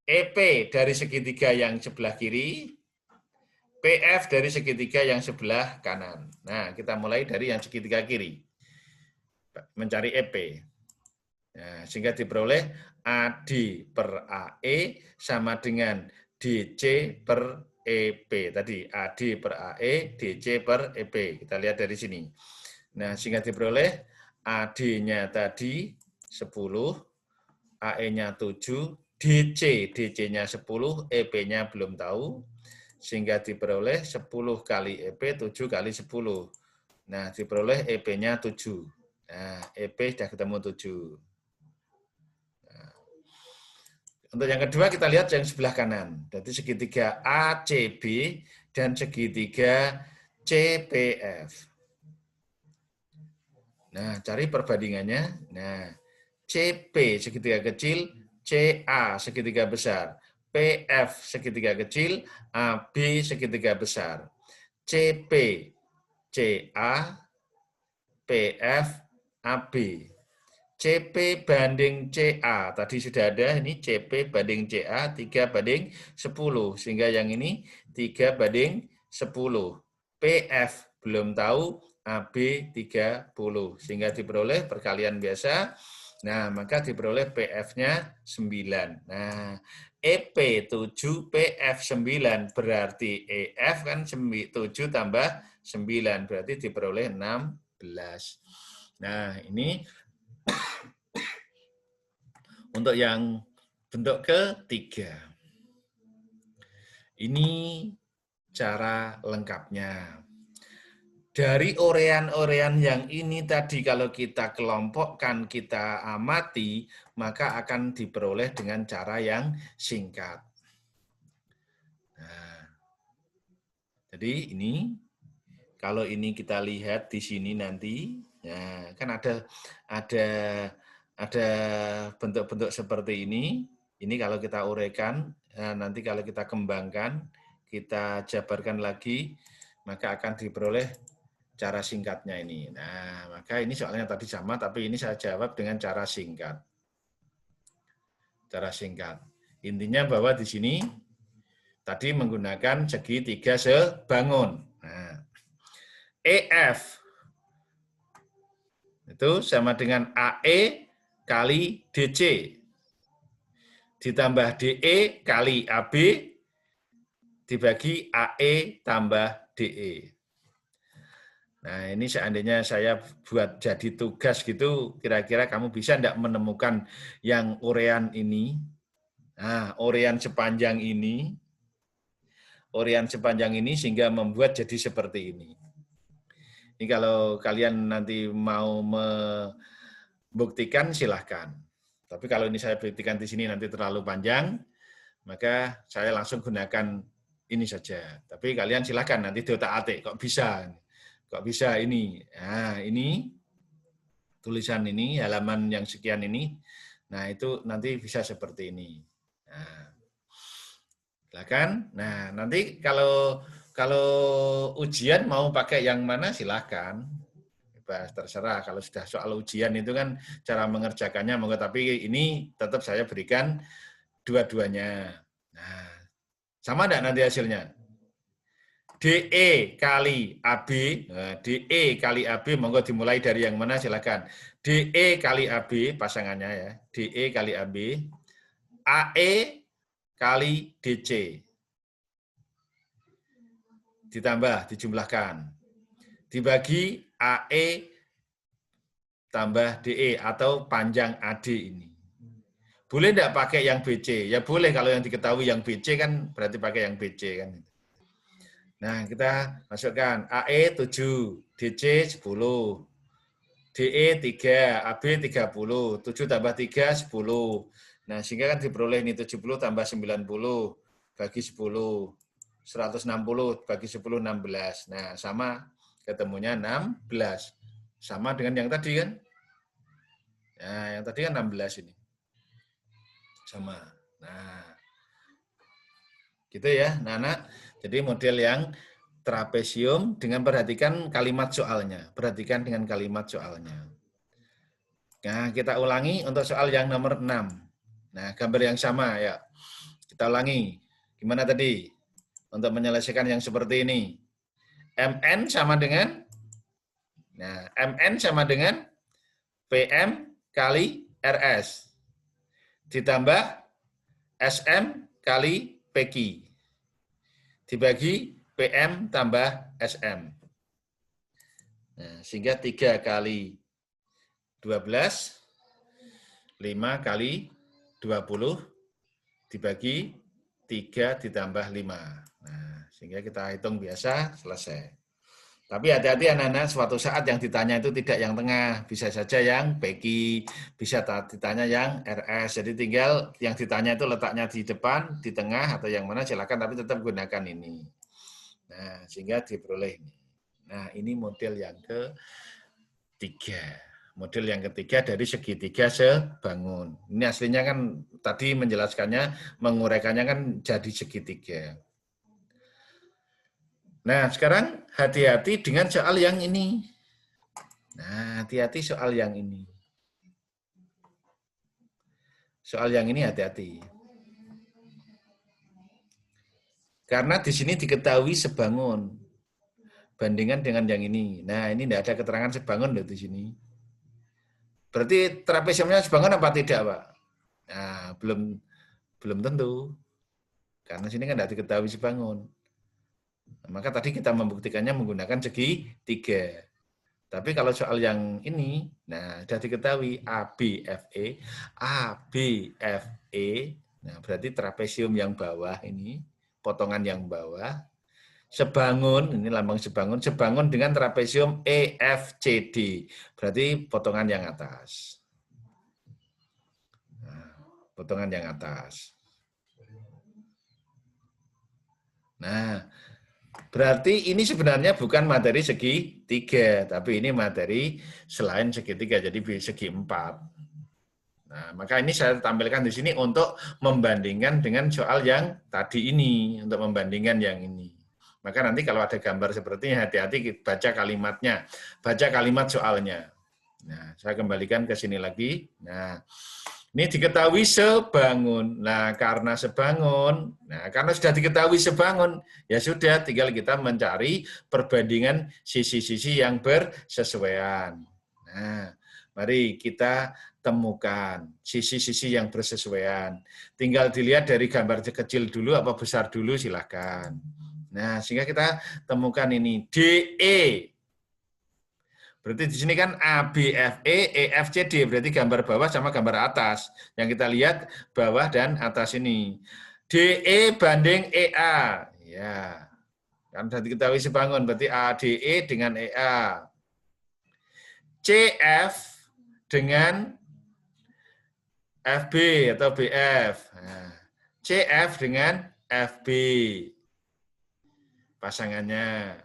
EP dari segitiga yang sebelah kiri, PF dari segitiga yang sebelah kanan. Nah, kita mulai dari yang segitiga kiri. Mencari EP. Nah, sehingga diperoleh AD per AE sama dengan DC per EP. Tadi AD per AE, DC per EP. Kita lihat dari sini. Nah, sehingga diperoleh AD-nya tadi 10, AE-nya 7, DC-nya 10, EP-nya belum tahu. Sehingga diperoleh 10 kali EP, 7 kali 10. Nah, diperoleh EP-nya 7. Nah, EP sudah ketemu 7. Untuk yang kedua kita lihat yang sebelah kanan. Jadi segitiga ACB dan segitiga CPF. Nah, cari perbandingannya. Nah, CP segitiga kecil, CA segitiga besar, PF segitiga kecil, AB segitiga besar. CP, CA, PF, AB. CP banding CA, tadi sudah ada, ini CP banding CA 3/10, sehingga yang ini 3/10. PF belum tahu, AB 30, sehingga diperoleh perkalian biasa. Nah, maka diperoleh PF-nya 9. Nah, EP 7, PF 9, berarti EF kan 7 tambah 9, berarti diperoleh 16. Nah, ini untuk yang bentuk ketiga. Ini cara lengkapnya. Dari orean-orean yang ini tadi kalau kita kelompokkan, kita amati, maka akan diperoleh dengan cara yang singkat. Nah, jadi ini, kalau ini kita lihat di sini nanti, ya, kan ada bentuk-bentuk seperti ini. Ini kalau kita uraikan, nanti kalau kita kembangkan, kita jabarkan lagi, maka akan diperoleh cara singkatnya ini. Nah, maka ini soalnya tadi sama, tapi ini saya jawab dengan cara singkat. Cara singkat. Intinya bahwa di sini tadi menggunakan segi 3 sebangun. Nah, EF itu sama dengan AE kali DC. Ditambah DE kali AB dibagi AE tambah DE. Nah, ini seandainya saya buat jadi tugas gitu, kira-kira kamu bisa enggak menemukan yang urean ini? Nah, urean sepanjang ini sehingga membuat jadi seperti ini. Ini kalau kalian nanti mau membuktikan, silahkan. Tapi kalau ini saya buktikan di sini nanti terlalu panjang, maka saya langsung gunakan ini saja. Tapi kalian silahkan nanti diotak-atik, kok bisa ini. Nah, ini tulisan ini, halaman yang sekian ini. Nah, itu nanti bisa seperti ini. Nah, silakan. Nah, nanti kalau ujian mau pakai yang mana silahkan. Bebas, terserah. Kalau sudah soal ujian itu kan cara mengerjakannya, monggo, tapi ini tetap saya berikan dua-duanya. Nah, sama enggak nanti hasilnya? DE kali AB, nah, DE kali AB, monggo dimulai dari yang mana silakan. DE kali AB, pasangannya ya, DE kali AB, AE kali DC. Ditambah, dijumlahkan. Dibagi AE tambah DE atau panjang AD ini. Boleh enggak pakai yang BC? Ya boleh, kalau yang diketahui yang BC kan berarti pakai yang BC kan. Nah, kita masukkan AE 7, DC 10, DE 3, AB 30, 7 tambah 3, 10. Nah, sehingga kan diperoleh ini 70 tambah 90, bagi 10, 160, bagi 10, 16. Nah, sama, ketemunya 16. Sama dengan yang tadi kan? Nah, yang tadi kan 16 ini. Sama. Nah, gitu ya, Nana. Jadi model yang trapesium dengan perhatikan kalimat soalnya. Perhatikan dengan kalimat soalnya. Nah, kita ulangi untuk soal yang nomor 6. Nah, gambar yang sama ya. Kita ulangi. Gimana tadi? Untuk menyelesaikan yang seperti ini. MN sama dengan MN sama dengan PM kali RS. Ditambah SM kali PQ. Dibagi PM tambah SM. Nah, sehingga 3 kali 12, 5 kali 20, dibagi 3 ditambah 5. Nah, sehingga kita hitung biasa, selesai. Tapi hati-hati anak-anak, suatu saat yang ditanya itu tidak yang tengah. Bisa saja yang PQ, bisa ditanya yang RS. Jadi tinggal yang ditanya itu letaknya di depan, di tengah, atau yang mana silakan, tapi tetap gunakan ini. Nah, sehingga diperoleh ini. Nah, ini model yang ketiga. Model yang ketiga dari segitiga sebangun. Ini aslinya kan tadi menjelaskannya, menguraikannya kan jadi segitiga. Nah, sekarang hati-hati dengan soal yang ini. Nah, hati-hati soal yang ini. Soal yang ini hati-hati. Karena di sini diketahui sebangun. Bandingkan dengan yang ini. Nah, ini tidak ada keterangan sebangun loh di sini. Berarti trapesiumnya sebangun apa tidak, Pak? Nah, belum tentu. Karena sini kan tidak diketahui sebangun. Nah, maka tadi kita membuktikannya menggunakan segi 3. Tapi kalau soal yang ini, nah sudah diketahui ABFE, nah berarti trapesium yang bawah ini, potongan yang bawah, sebangun, ini lambang sebangun dengan trapesium EFCD, berarti potongan yang atas. Nah, potongan yang atas. Nah, berarti ini sebenarnya bukan materi segi 3, tapi ini materi selain segitiga, jadi segi 4. Nah, maka ini saya tampilkan di sini untuk membandingkan dengan soal yang tadi ini, untuk membandingkan yang ini. Maka nanti kalau ada gambar seperti ini, hati-hati baca kalimatnya, baca kalimat soalnya. Nah, saya kembalikan ke sini lagi. Nah, ini diketahui sebangun. Nah, karena sebangun, karena sudah diketahui sebangun, ya sudah, tinggal kita mencari perbandingan sisi-sisi yang bersesuaian. Nah, mari kita temukan sisi-sisi yang bersesuaian. Tinggal dilihat dari gambar kecil dulu apa besar dulu, silakan. Nah, sehingga kita temukan ini DE. Berarti di sini kan ABFE, EFCD, berarti gambar bawah sama gambar atas. Yang kita lihat bawah dan atas ini. DE banding EA. Ya. Kan sudah diketahui sebangun, berarti ADE dengan EA. CF dengan FB atau BF. Nah, CF dengan FB. Pasangannya.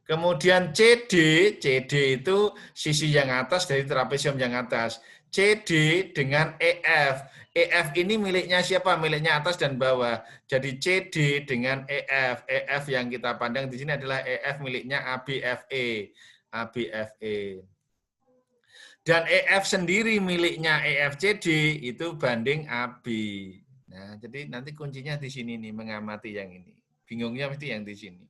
Kemudian CD itu sisi yang atas dari trapesium yang atas. CD dengan EF. EF ini miliknya siapa? Miliknya atas dan bawah. Jadi CD dengan EF. EF yang kita pandang di sini adalah EF miliknya ABFE. ABFE. Dan EF sendiri miliknya EFCD itu banding AB. Nah, jadi nanti kuncinya di sini nih, mengamati yang ini. Bingungnya mesti yang di sini.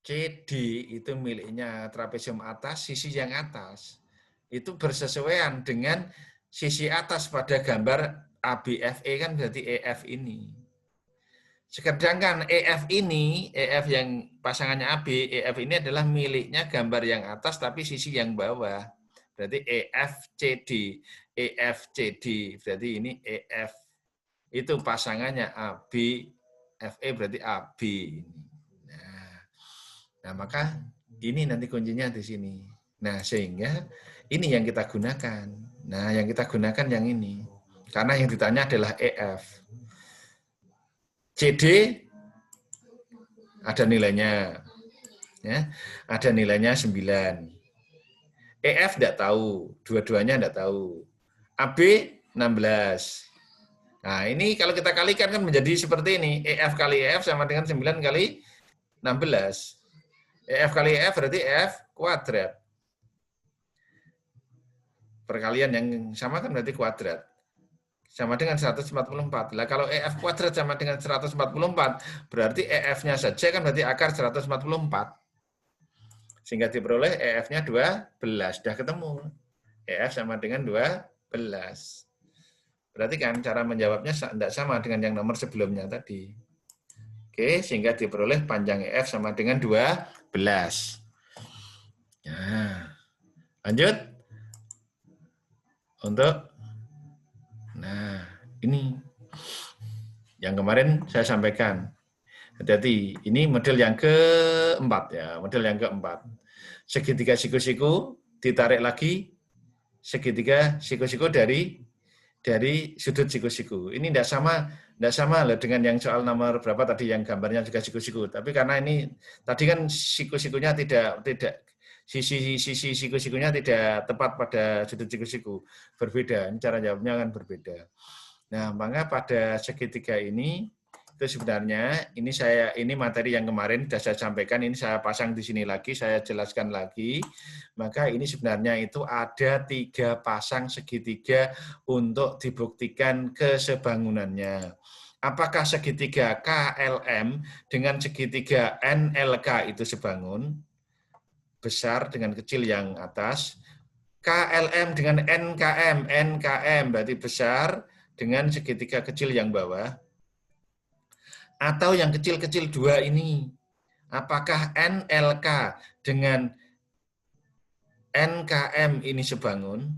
CD itu miliknya trapesium atas, sisi yang atas. Itu bersesuaian dengan sisi atas pada gambar ABFE kan berarti EF ini. Sedangkan EF ini, EF yang pasangannya AB, EF ini adalah miliknya gambar yang atas tapi sisi yang bawah. Berarti EFCD, EFCD, berarti ini EF. Itu pasangannya AB, FE berarti AB. Nah, maka ini nanti kuncinya di sini. Nah, sehingga ini yang kita gunakan. Nah, yang kita gunakan yang ini. Karena yang ditanya adalah EF. CD ada nilainya. Ya, ada nilainya 9. EF tidak tahu, dua-duanya tidak tahu. AB 16. Nah, ini kalau kita kalikan kan menjadi seperti ini. EF kali EF sama dengan 9 kali 16. EF kali EF berarti F kuadrat. Perkalian yang sama kan berarti kuadrat. Sama dengan 144. Lah kalau EF kuadrat sama dengan 144, berarti EF-nya saja kan berarti akar 144. Sehingga diperoleh EF-nya 12. Sudah ketemu. EF sama dengan 12. Berarti kan cara menjawabnya tidak sama dengan yang nomor sebelumnya tadi. Oke, sehingga diperoleh panjang EF sama dengan 12. Nah, lanjut. Nah, ini yang kemarin saya sampaikan. Hati-hati, ini model yang keempat ya, model yang keempat. Segitiga siku-siku ditarik lagi segitiga siku-siku dari sudut siku-siku. Ini tidak sama loh dengan yang soal nomor berapa tadi yang gambarnya juga siku-siku. Tapi karena ini tadi kan siku-sikunya tidak sisi siku-sikunya tidak tepat pada sudut siku-siku, berbeda. Ini cara jawabnya kan berbeda. Nah, maka pada segitiga ini itu sebenarnya ini materi yang kemarin sudah saya sampaikan, ini saya pasang di sini lagi, saya jelaskan lagi. Maka ini sebenarnya itu ada 3 pasang segitiga untuk dibuktikan kesebangunannya. Apakah segitiga KLM dengan segitiga NLK itu sebangun? Besar dengan kecil yang atas. KLM dengan NKM berarti besar dengan segitiga kecil yang bawah. Atau yang kecil-kecil 2 ini. Apakah NLK dengan NKM ini sebangun?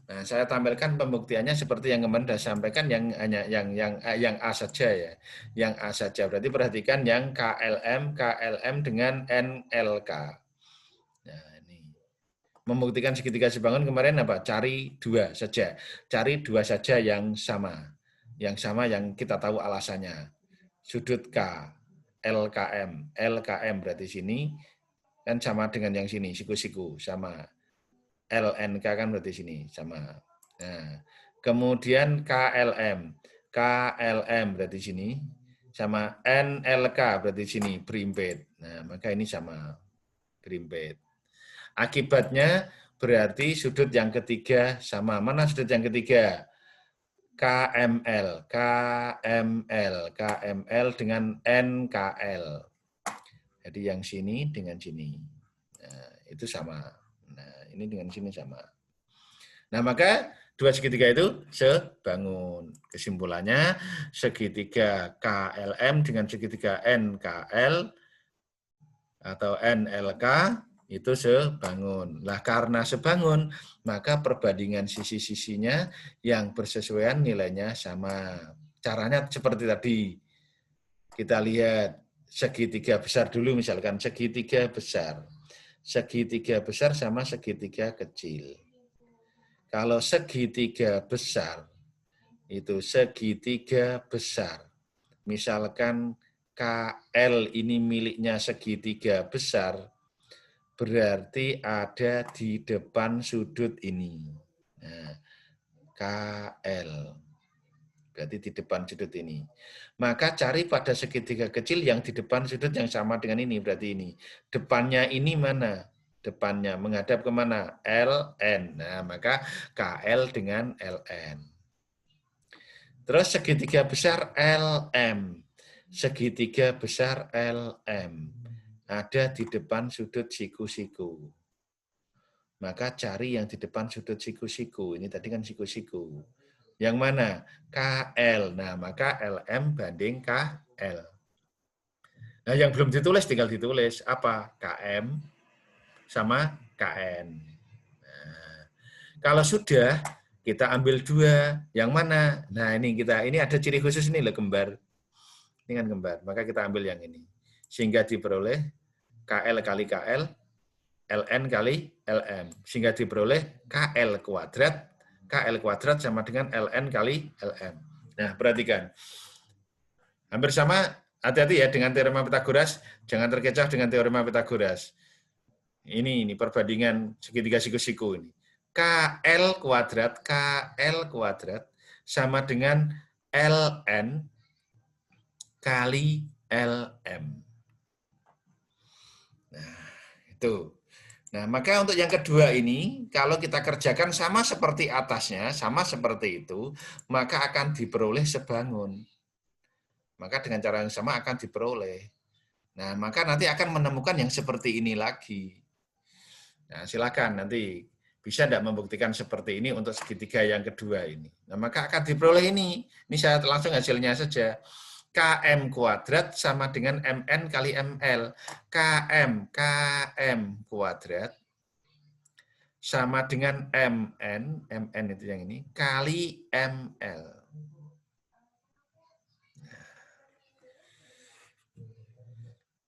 Nah, saya tampilkan pembuktiannya seperti yang kemarin sudah sampaikan, yang hanya yang A saja ya. Yang A saja. Berarti perhatikan yang KLM dengan NLK. Nah, ini. Membuktikan segitiga sebangun kemarin apa? Cari 2 saja. Cari 2 saja yang sama. Yang sama yang kita tahu alasannya. Sudut K, LKM berarti sini kan sama dengan yang sini, siku-siku sama. LNK kan berarti sini sama. Nah, kemudian KLM. KLM berarti sini sama NLK berarti sini berimped. Nah, maka ini sama berimped. Akibatnya berarti sudut yang ketiga sama. Mana sudut yang ketiga? KML, KML, KML dengan NKL. Jadi yang sini dengan sini. Nah, itu sama. Nah, ini dengan sini sama. Nah, maka dua segitiga itu sebangun. Kesimpulannya, segitiga KLM dengan segitiga NKL atau NLK itu sebangun. Lah karena sebangun, maka perbandingan sisi-sisinya yang bersesuaian nilainya sama. Caranya seperti tadi. Kita lihat segitiga besar dulu, misalkan segitiga besar. Segitiga besar sama segitiga kecil. Kalau segitiga besar, itu segitiga besar. Misalkan KL ini miliknya segitiga besar, berarti ada di depan sudut ini. Nah, KL. Berarti di depan sudut ini. Maka cari pada segitiga kecil yang di depan sudut yang sama dengan ini. Berarti ini. Depannya ini mana? Depannya menghadap kemana? LN. Nah, maka KL dengan LN. Terus segitiga besar LM. Segitiga besar LM. Ada di depan sudut siku-siku. Maka cari yang di depan sudut siku-siku. Ini tadi kan siku-siku. Yang mana? KL. Nah, maka LM banding KL. Nah, yang belum ditulis tinggal ditulis. Apa? KM sama KN. Nah, kalau sudah, kita ambil dua. Yang mana? Nah, ini ada ciri khusus ini loh, kembar. Ini kan kembar. Maka kita ambil yang ini. Sehingga diperoleh KL kali KL, LN kali LM. Sehingga diperoleh KL kuadrat sama dengan LN kali LM. Nah, perhatikan. Hampir sama, hati-hati ya dengan teorema Pythagoras, jangan terkecoh dengan teorema Pythagoras. Ini perbandingan segitiga siku-siku ini. KL kuadrat sama dengan LN kali LM. Nah, itu. Nah, maka untuk yang kedua ini, kalau kita kerjakan sama seperti atasnya, sama seperti itu, maka akan diperoleh sebangun. Maka dengan cara yang sama akan diperoleh. Nah, maka nanti akan menemukan yang seperti ini lagi. Nah, silakan nanti bisa tidak membuktikan seperti ini untuk segitiga yang kedua ini. Nah, maka akan diperoleh ini. Ini saya langsung hasilnya saja. KM kuadrat sama dengan MN kali ML. KM kuadrat sama dengan MN itu yang ini, kali ML.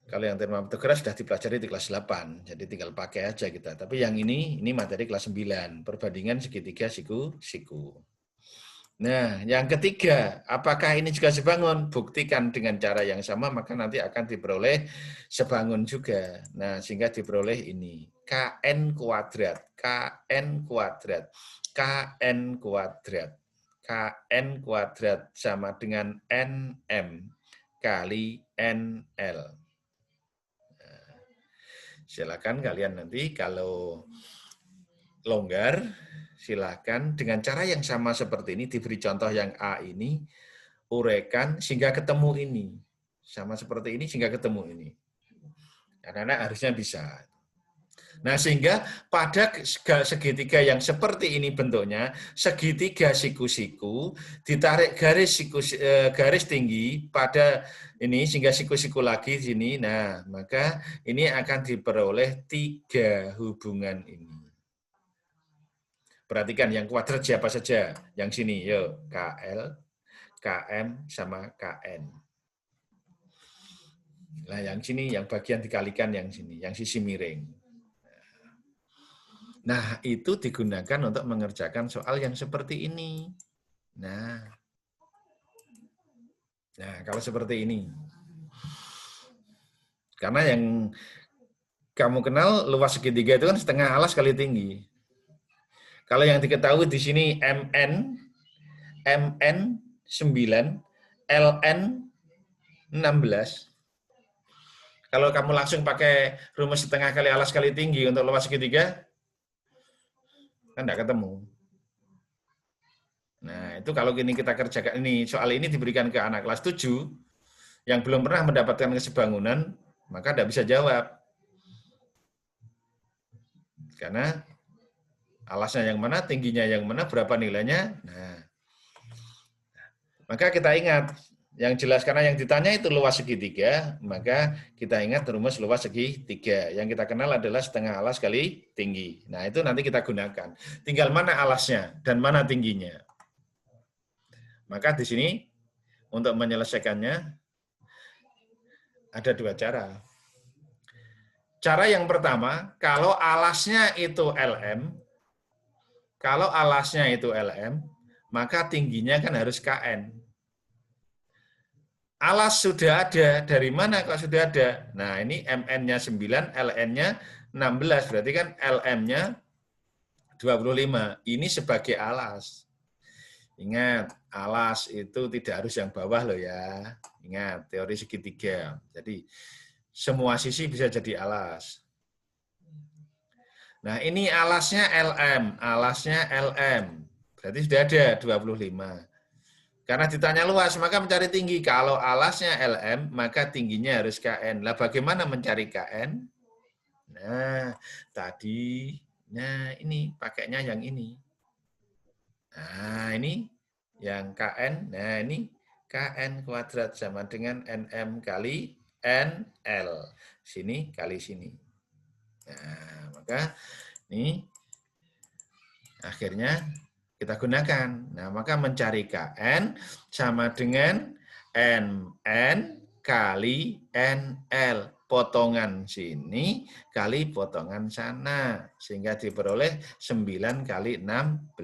Kalau yang teorema Pythagoras sudah dipelajari di kelas 8, jadi tinggal pakai aja kita. Tapi yang ini materi kelas 9, perbandingan segitiga siku-siku. Nah, yang ketiga, apakah ini juga sebangun? Buktikan dengan cara yang sama, maka nanti akan diperoleh sebangun juga. Nah, sehingga diperoleh ini. KN kuadrat, KN kuadrat, KN kuadrat, KN kuadrat sama dengan NM kali NL. Nah, silakan kalian nanti kalau longgar, silakan dengan cara yang sama seperti ini, diberi contoh yang A ini, uraikan sehingga ketemu ini. Sama seperti ini sehingga ketemu ini. Karena harusnya bisa. Nah, sehingga pada segitiga yang seperti ini bentuknya, segitiga siku-siku, ditarik garis tinggi pada ini, sehingga siku-siku lagi sini. Nah, maka ini akan diperoleh 3 hubungan ini. Perhatikan yang kuadrat siapa saja. Yang sini, yuk. KL, KM, sama KN. Nah, yang sini, yang bagian dikalikan yang sini, yang sisi miring. Nah, itu digunakan untuk mengerjakan soal yang seperti ini. Nah, kalau seperti ini. Karena yang kamu kenal luas segitiga itu kan setengah alas kali tinggi. Kalau yang diketahui di sini MN 9, LN 16. Kalau kamu langsung pakai rumus setengah kali alas kali tinggi untuk luas segitiga, kan tidak ketemu. Nah, itu kalau ini kita kerjakan ini, soal ini diberikan ke anak kelas 7 yang belum pernah mendapatkan kesebangunan, maka tidak bisa jawab. Karena alasnya yang mana, tingginya yang mana, berapa nilainya. Nah, maka kita ingat, yang jelas karena yang ditanya itu luas segitiga, maka kita ingat rumus luas segitiga. Yang kita kenal adalah setengah alas kali tinggi. Nah, itu nanti kita gunakan. Tinggal mana alasnya dan mana tingginya. Maka di sini untuk menyelesaikannya ada dua cara. Cara yang pertama, kalau alasnya itu LM, maka tingginya kan harus KN. Alas sudah ada, dari mana kalau sudah ada? Nah, ini MN-nya 9, LN-nya 16, berarti kan LM-nya 25. Ini sebagai alas. Ingat, alas itu tidak harus yang bawah loh ya. Ingat, teori segitiga. Jadi, semua sisi bisa jadi alas. Nah, ini alasnya LM. Berarti sudah ada 25. Karena ditanya luas, maka mencari tinggi. Kalau alasnya LM, maka tingginya harus KN. Lah bagaimana mencari KN? Nah, tadi, ini pakainya yang ini. Nah, ini yang KN. Nah, ini KN kuadrat sama dengan NM kali NL. Sini kali sini. Nah, maka ini akhirnya kita gunakan. Nah, maka mencari KN sama dengan NN kali NL. Potongan sini kali potongan sana. Sehingga diperoleh 9 kali 16.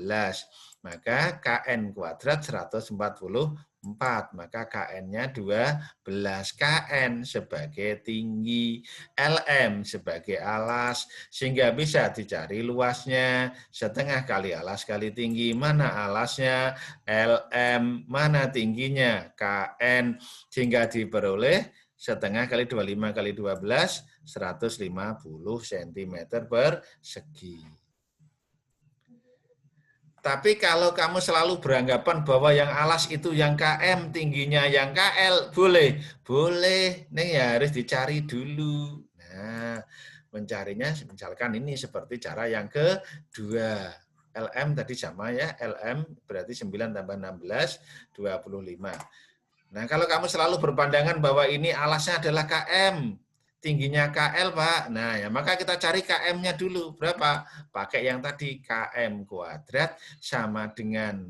Maka KN kuadrat 144. Maka KN-nya 12. KN sebagai tinggi, LM sebagai alas. Sehingga bisa dicari luasnya. Setengah kali alas kali tinggi. Mana alasnya? LM. Mana tingginya? KN. Sehingga diperoleh setengah kali 25 kali 12, 150 cm persegi. Tapi kalau kamu selalu beranggapan bahwa yang alas itu yang KM, tingginya yang KL, boleh. Boleh, ini ya harus dicari dulu. Nah, mencarinya misalkan ini seperti cara yang kedua. LM tadi sama ya, LM berarti 9 tambah 16, 25. Nah, kalau kamu selalu berpandangan bahwa ini alasnya adalah KM, tingginya KL, Pak. Nah, ya maka kita cari KM-nya dulu. Berapa? Pakai yang tadi, KM kuadrat sama dengan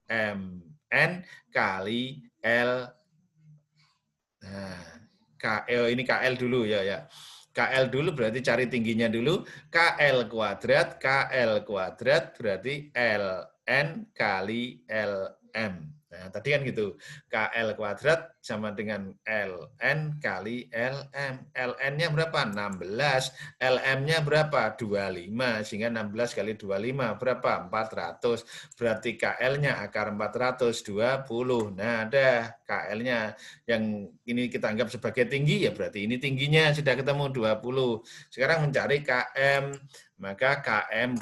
MN kali L. Nah, KL ini KL dulu ya. KL dulu berarti cari tingginya dulu. KL kuadrat berarti LN kali LM. Nah, tadi kan gitu. KL kuadrat sama dengan LN kali LM. LN-nya berapa? 16. LM-nya berapa? 25. Sehingga 16 kali 25 berapa? 400. Berarti KL-nya akar 420. Nah, ada KL-nya yang ini kita anggap sebagai tinggi, ya berarti ini tingginya sudah ketemu 20. Sekarang mencari KM. Maka KM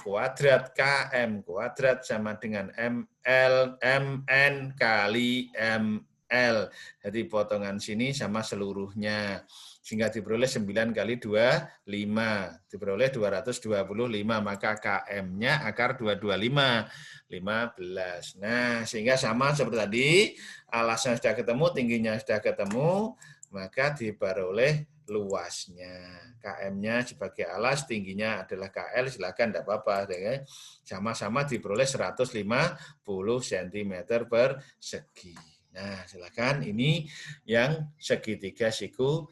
kuadrat sama dengan MN kali ML. Jadi potongan sini sama seluruhnya. Sehingga diperoleh 9 kali 25. Diperoleh 225. Maka KM-nya akar 225. 15. Nah, sehingga sama seperti tadi. Alasnya sudah ketemu, tingginya sudah ketemu. Maka diperoleh luasnya. KM-nya sebagai alas, tingginya adalah KL, silakan tidak apa-apa. Sama-sama diperoleh 150 cm persegi. Nah, silakan ini yang segitiga siku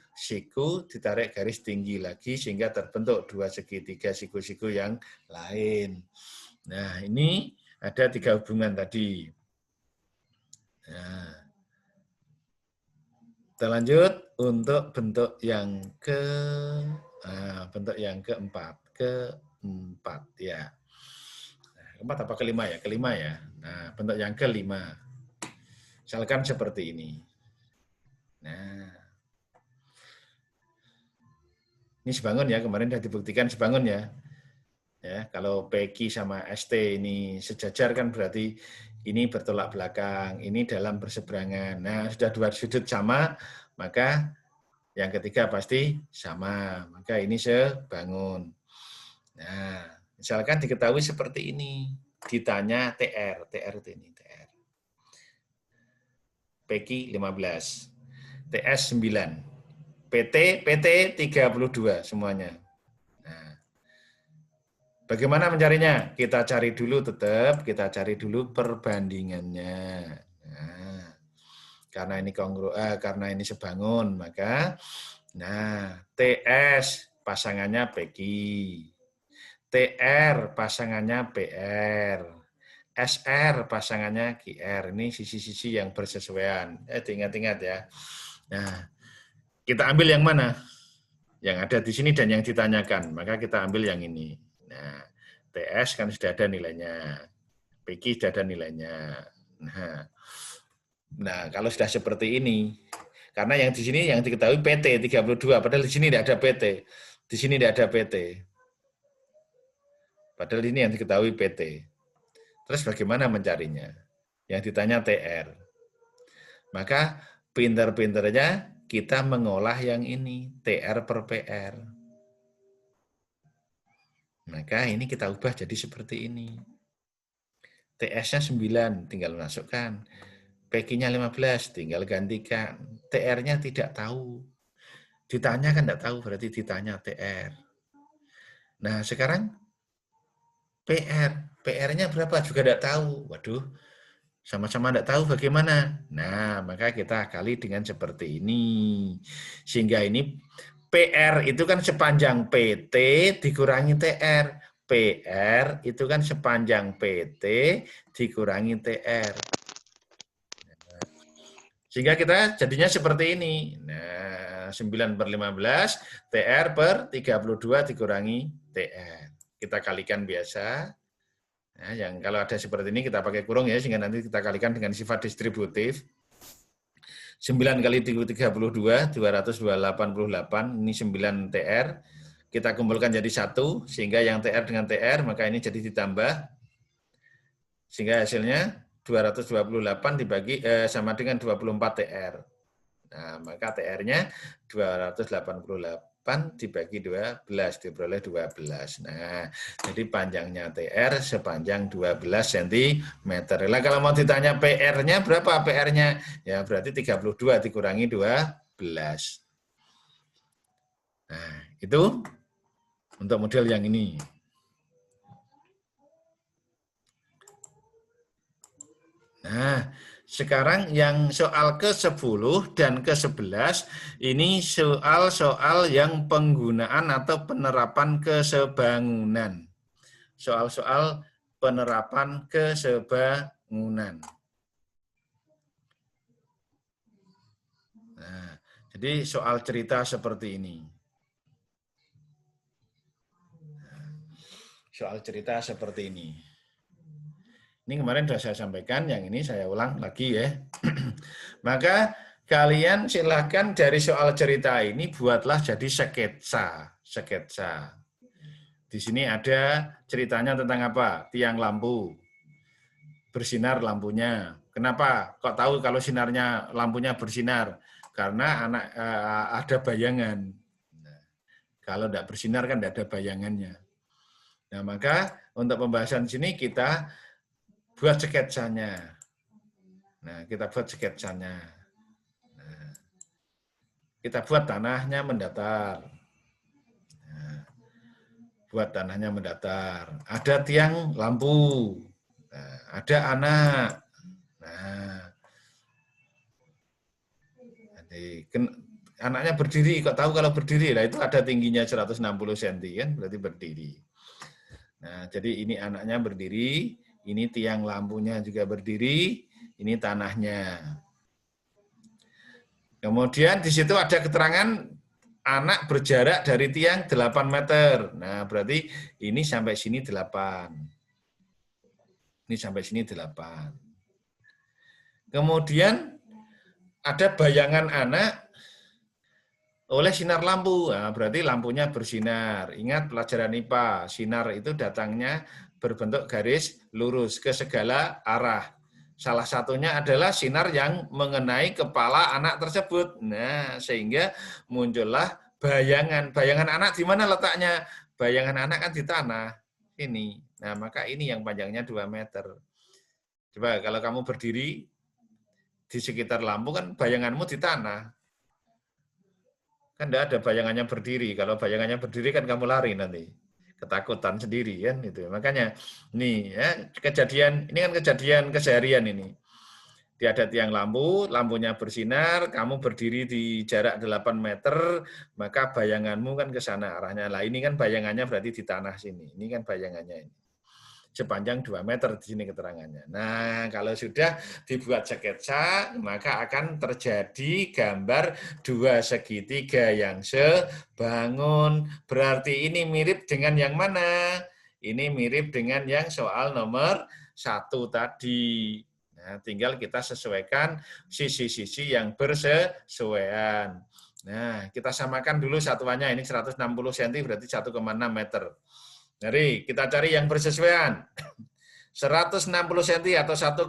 ditarik garis tinggi lagi sehingga terbentuk dua segitiga siku-siku yang lain. Nah, ini ada 3 hubungan tadi. Nah, kita lanjut untuk bentuk yang keempat ya. Nah, Keempat apa kelima ya? Kelima ya. Nah, bentuk yang kelima. Misalkan seperti ini. Nah, ini sebangun ya, kemarin sudah dibuktikan sebangun ya. Ya, kalau PQ sama ST ini sejajar kan berarti ini bertolak belakang, ini dalam berseberangan. Nah, sudah dua sudut sama, maka yang ketiga pasti sama. Maka ini sebangun. Nah, misalkan diketahui seperti ini. Ditanya TR itu ini, TR. PQ 15, TS 9, PT 32 semuanya. Nah, bagaimana mencarinya? Kita cari dulu kita cari dulu perbandingannya. Nah, karena ini sebangun, maka TS pasangannya PQ, TR pasangannya PR, SR pasangannya QR. Ini sisi-sisi yang bersesuaian. Ingat-ingat ya. Nah, kita ambil yang mana? Yang ada di sini dan yang ditanyakan. Maka kita ambil yang ini. Nah, TS kan sudah ada nilainya. PQ sudah ada nilainya. Nah, kalau sudah seperti ini, karena yang di sini yang diketahui PT 32, padahal di sini tidak ada PT. Di sini tidak ada PT. Padahal ini yang diketahui PT. Terus bagaimana mencarinya? Yang ditanya TR. Maka pinter-pinternya kita mengolah yang ini, TR per PR. Maka ini kita ubah jadi seperti ini. TS-nya 9, tinggal masukkan. PQ-nya 15, tinggal gantikan. TR-nya tidak tahu. Ditanya kan tidak tahu, berarti ditanya TR. Nah, sekarang PR-nya berapa juga tidak tahu. Waduh, sama-sama tidak tahu bagaimana. Nah, maka kita kali dengan seperti ini. Sehingga ini PR itu kan sepanjang PT dikurangi TR. PR itu kan sepanjang PT dikurangi TR. Sehingga kita jadinya seperti ini. Nah, 9 per 15, TR per 32 dikurangi TR. Kita kalikan biasa. Nah, yang kalau ada seperti ini kita pakai kurung ya, sehingga nanti kita kalikan dengan sifat distributif. 9 kali 32, 288, ini 9 TR. Kita kumpulkan jadi 1, sehingga yang TR dengan TR, maka ini jadi ditambah. Sehingga hasilnya 228 dibagi sama dengan 24 TR. Nah, maka TR-nya 288 dibagi 12, diperoleh 12. Nah, jadi panjangnya TR sepanjang 12 cm. Nah, kalau mau ditanya PR-nya berapa PR-nya? Ya, berarti 32 dikurangi 12. Nah, itu untuk model yang ini. Nah, sekarang yang soal ke-10 dan ke-11 ini soal-soal yang penggunaan atau penerapan kesebangunan. Soal-soal penerapan kesebangunan. Nah, jadi soal cerita seperti ini. Soal cerita seperti ini. Ini kemarin sudah saya sampaikan, yang ini saya ulang lagi ya. Maka kalian silahkan dari soal cerita ini buatlah jadi sketsa. Di sini ada ceritanya tentang apa? Tiang lampu. Bersinar lampunya. Kenapa? Kok tahu kalau sinarnya lampunya bersinar? Karena ada bayangan. Nah, kalau tidak bersinar kan tidak ada bayangannya. Nah, maka untuk pembahasan sini kita buat sketsanya. Nah, kita buat sketsanya. Nah, kita buat tanahnya mendatar. Nah, buat tanahnya mendatar. Ada tiang lampu. Nah, ada anak. Nah, anaknya berdiri. Kok tahu kalau berdiri? Nah, itu ada tingginya 160 cm kan, berarti berdiri. Nah, jadi ini anaknya berdiri. Ini tiang lampunya juga berdiri, ini tanahnya. Kemudian di situ ada keterangan anak berjarak dari tiang 8 meter. Nah, berarti ini sampai sini 8. Ini sampai sini 8. Kemudian ada bayangan anak oleh sinar lampu. Nah, berarti lampunya bersinar. Ingat pelajaran IPA, sinar itu datangnya berbentuk garis lurus ke segala arah. Salah satunya adalah sinar yang mengenai kepala anak tersebut. Nah, sehingga muncullah bayangan. Bayangan anak di mana letaknya? Bayangan anak kan di tanah. Ini. Nah, maka ini yang panjangnya 2 meter. Coba kalau kamu berdiri di sekitar lampu kan bayanganmu di tanah. Kan tidak ada bayangannya berdiri. Kalau bayangannya berdiri kan kamu lari nanti. Ketakutan sendiri kan itu. Makanya nih ya, kejadian ini kan kejadian keseharian ini. Di ada tiang lampu, lampunya bersinar, kamu berdiri di jarak 8 meter, maka bayanganmu kan ke sana arahnya. Lah ini kan bayangannya berarti di tanah sini. Ini kan bayangannya ini. Sepanjang 2 meter di sini keterangannya. Nah, kalau sudah dibuat sketsa, maka akan terjadi gambar 2 segitiga yang sebangun. Berarti ini mirip dengan yang mana? Ini mirip dengan yang soal nomor 1 tadi. Nah, tinggal kita sesuaikan sisi-sisi yang bersesuaian. Nah, kita samakan dulu satuannya. Ini 160 cm berarti 1,6 meter. Jadi kita cari yang bersesuaian. 160 cm atau 1,6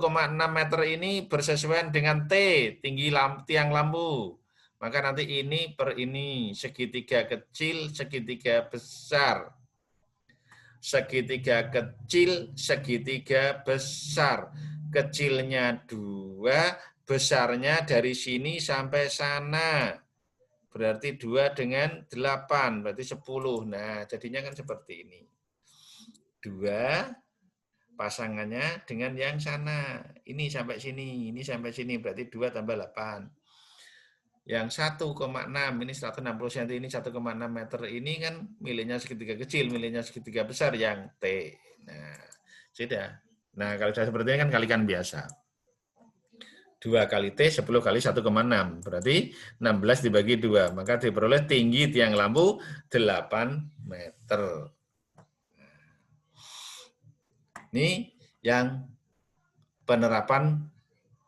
meter ini bersesuaian dengan T, tinggi tiang lampu. Maka nanti ini per ini, segitiga kecil, segitiga besar. Segitiga kecil, segitiga besar. Kecilnya 2, besarnya dari sini sampai sana. Berarti 2 dengan 8, berarti 10. Nah, jadinya kan seperti ini. 2 pasangannya dengan yang sana. Ini sampai sini, ini sampai sini, berarti 2 tambah 8. Yang 1,6, ini 160 cm, ini 1,6 meter, ini kan miliknya segitiga kecil, miliknya segitiga besar, yang T. Nah, sudah. Nah, kalau sudah seperti ini kan kalikan biasa. 2 kali T, 10 kali 1,6. Berarti 16 dibagi 2. Maka diperoleh tinggi tiang lampu 8 meter. Ini yang penerapan